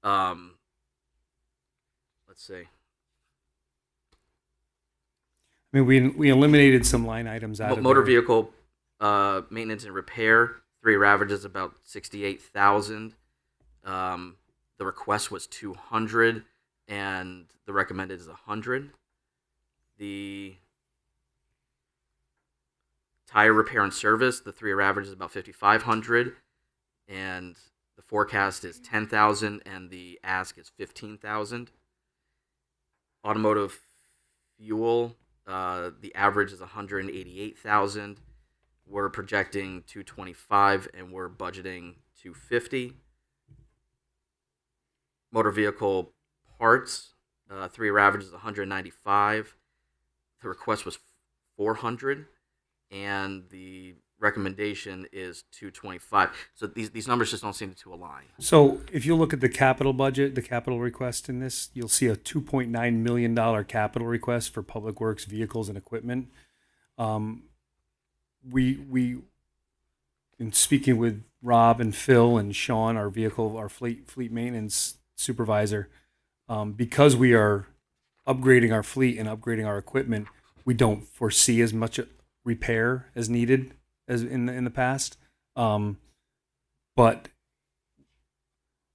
Speaker 1: let's see.
Speaker 11: I mean, we eliminated some line items out of
Speaker 1: motor
Speaker 11: there.
Speaker 1: vehicle maintenance and repair. 3-year average is about 68,000. The request was 200, and the recommended is 100. The tire repair and service, the 3-year average is about 5,500, and the forecast is 10,000, and the ask is 15,000. Automotive fuel, the average is 188,000. We're projecting 225, and we're budgeting 250. Motor vehicle parts, 3-year average is 195. The request was 400, and the recommendation is 225. So these numbers just don't seem to align.
Speaker 11: So if you look at the capital budget, the capital request in this, you'll see a $2.9 million capital request for public works, vehicles, and equipment. We in speaking with Rob and Phil and Sean, our fleet maintenance supervisor, because we are upgrading our fleet and upgrading our equipment, we don't foresee as much repair as needed as in the past. But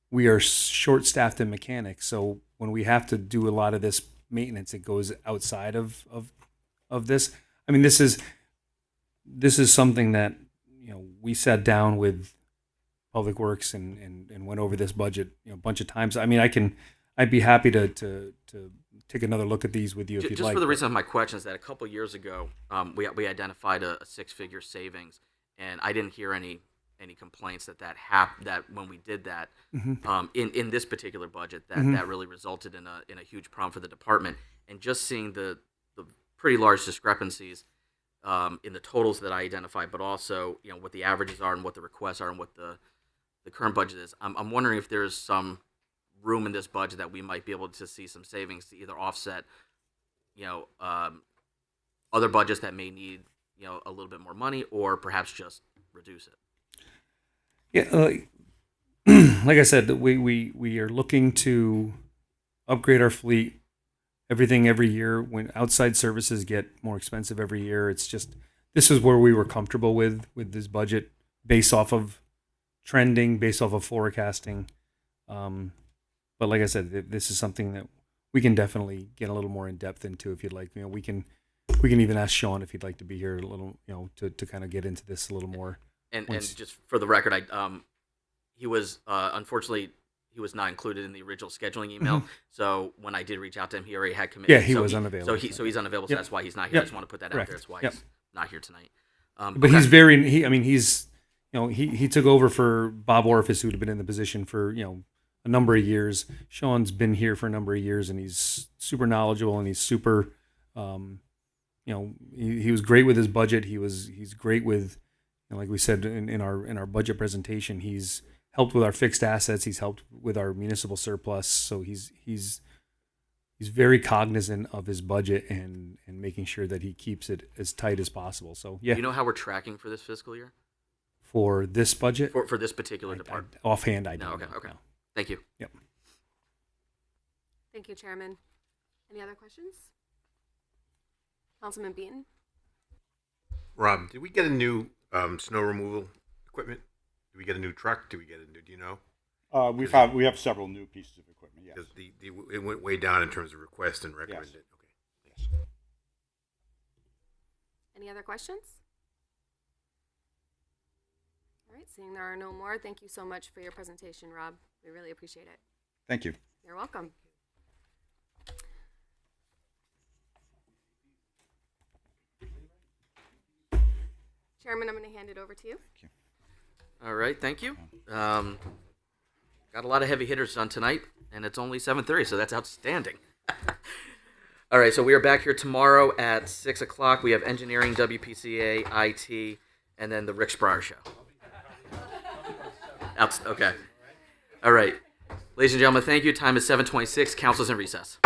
Speaker 11: we are short-staffed in mechanics, so when we have to do a lot of this maintenance, it goes outside of this. I mean, this is something that we sat down with Public Works and went over this budget a bunch of times. I mean, I'd be happy to take another look at these with you if you'd like.
Speaker 1: Just for the reason of my question is that a couple years ago, we identified a 6-figure savings, and I didn't hear any complaints that when we did that in this particular budget that really resulted in a huge problem for the department. And just seeing the pretty large discrepancies in the totals that I identified, but also what the averages are and what the requests are and what the current budget is. I'm wondering if there's some room in this budget that we might be able to see some savings to either offset, other budgets that may need, a little bit more money, or perhaps just reduce it.
Speaker 11: Yeah, like I said, we are looking to upgrade our fleet. Everything every year. When outside services get more expensive every year, it's just this is where we were comfortable with this budget, based off of trending, based off of forecasting. But like I said, this is something that we can definitely get a little more in depth into if you'd like. We can even ask Sean if he'd like to be here a little, to kind of get into this a little more.
Speaker 1: And just for the record, he was unfortunately he was not included in the original scheduling email. So when I did reach out to him, he already had committed.
Speaker 11: Yeah, he was unavailable.
Speaker 1: So he's unavailable. So that's why he's not here. I just want to put that out there. That's why he's not here tonight.
Speaker 11: But he's very. He took over for Bob Orifice, who had been in the position for a number of years. Sean's been here for a number of years, and he's super knowledgeable, and he's super. He was great with his budget. He's great with, like we said in our budget presentation, he's helped with our fixed assets. He's helped with our municipal surplus. So he's very cognizant of his budget and making sure that he keeps it as tight as possible. So yeah.
Speaker 1: Do you know how we're tracking for this fiscal year?
Speaker 11: For this budget?
Speaker 1: For this particular department?
Speaker 11: Offhand, I don't
Speaker 1: know. Okay.
Speaker 11: No.
Speaker 1: Thank you.
Speaker 11: Yep.
Speaker 6: Thank you, Chairman. Any other questions? Councilman Beaton?
Speaker 4: Rob, did we get a new snow removal equipment? Did we get a new truck? Do you know?
Speaker 16: We have several new pieces of equipment. Yes.
Speaker 4: It went way down in terms of request and recommended.
Speaker 16: Yes.
Speaker 4: Okay.
Speaker 6: Any other questions? All right, seeing there are no more, thank you so much for your presentation, Rob. We really appreciate it.
Speaker 16: Thank you.
Speaker 6: You're welcome. Chairman, I'm going to hand it over to you.
Speaker 1: All right, thank you. Got a lot of heavy hitters on tonight, and it's only 7:30, so that's outstanding. All right, so we are back here tomorrow at 6 o'clock. We have engineering, WPCA, IT, and then the Rick Spryer Show. Okay. All right. Ladies and gentlemen, thank you. Time is 7:26. Council's in recess.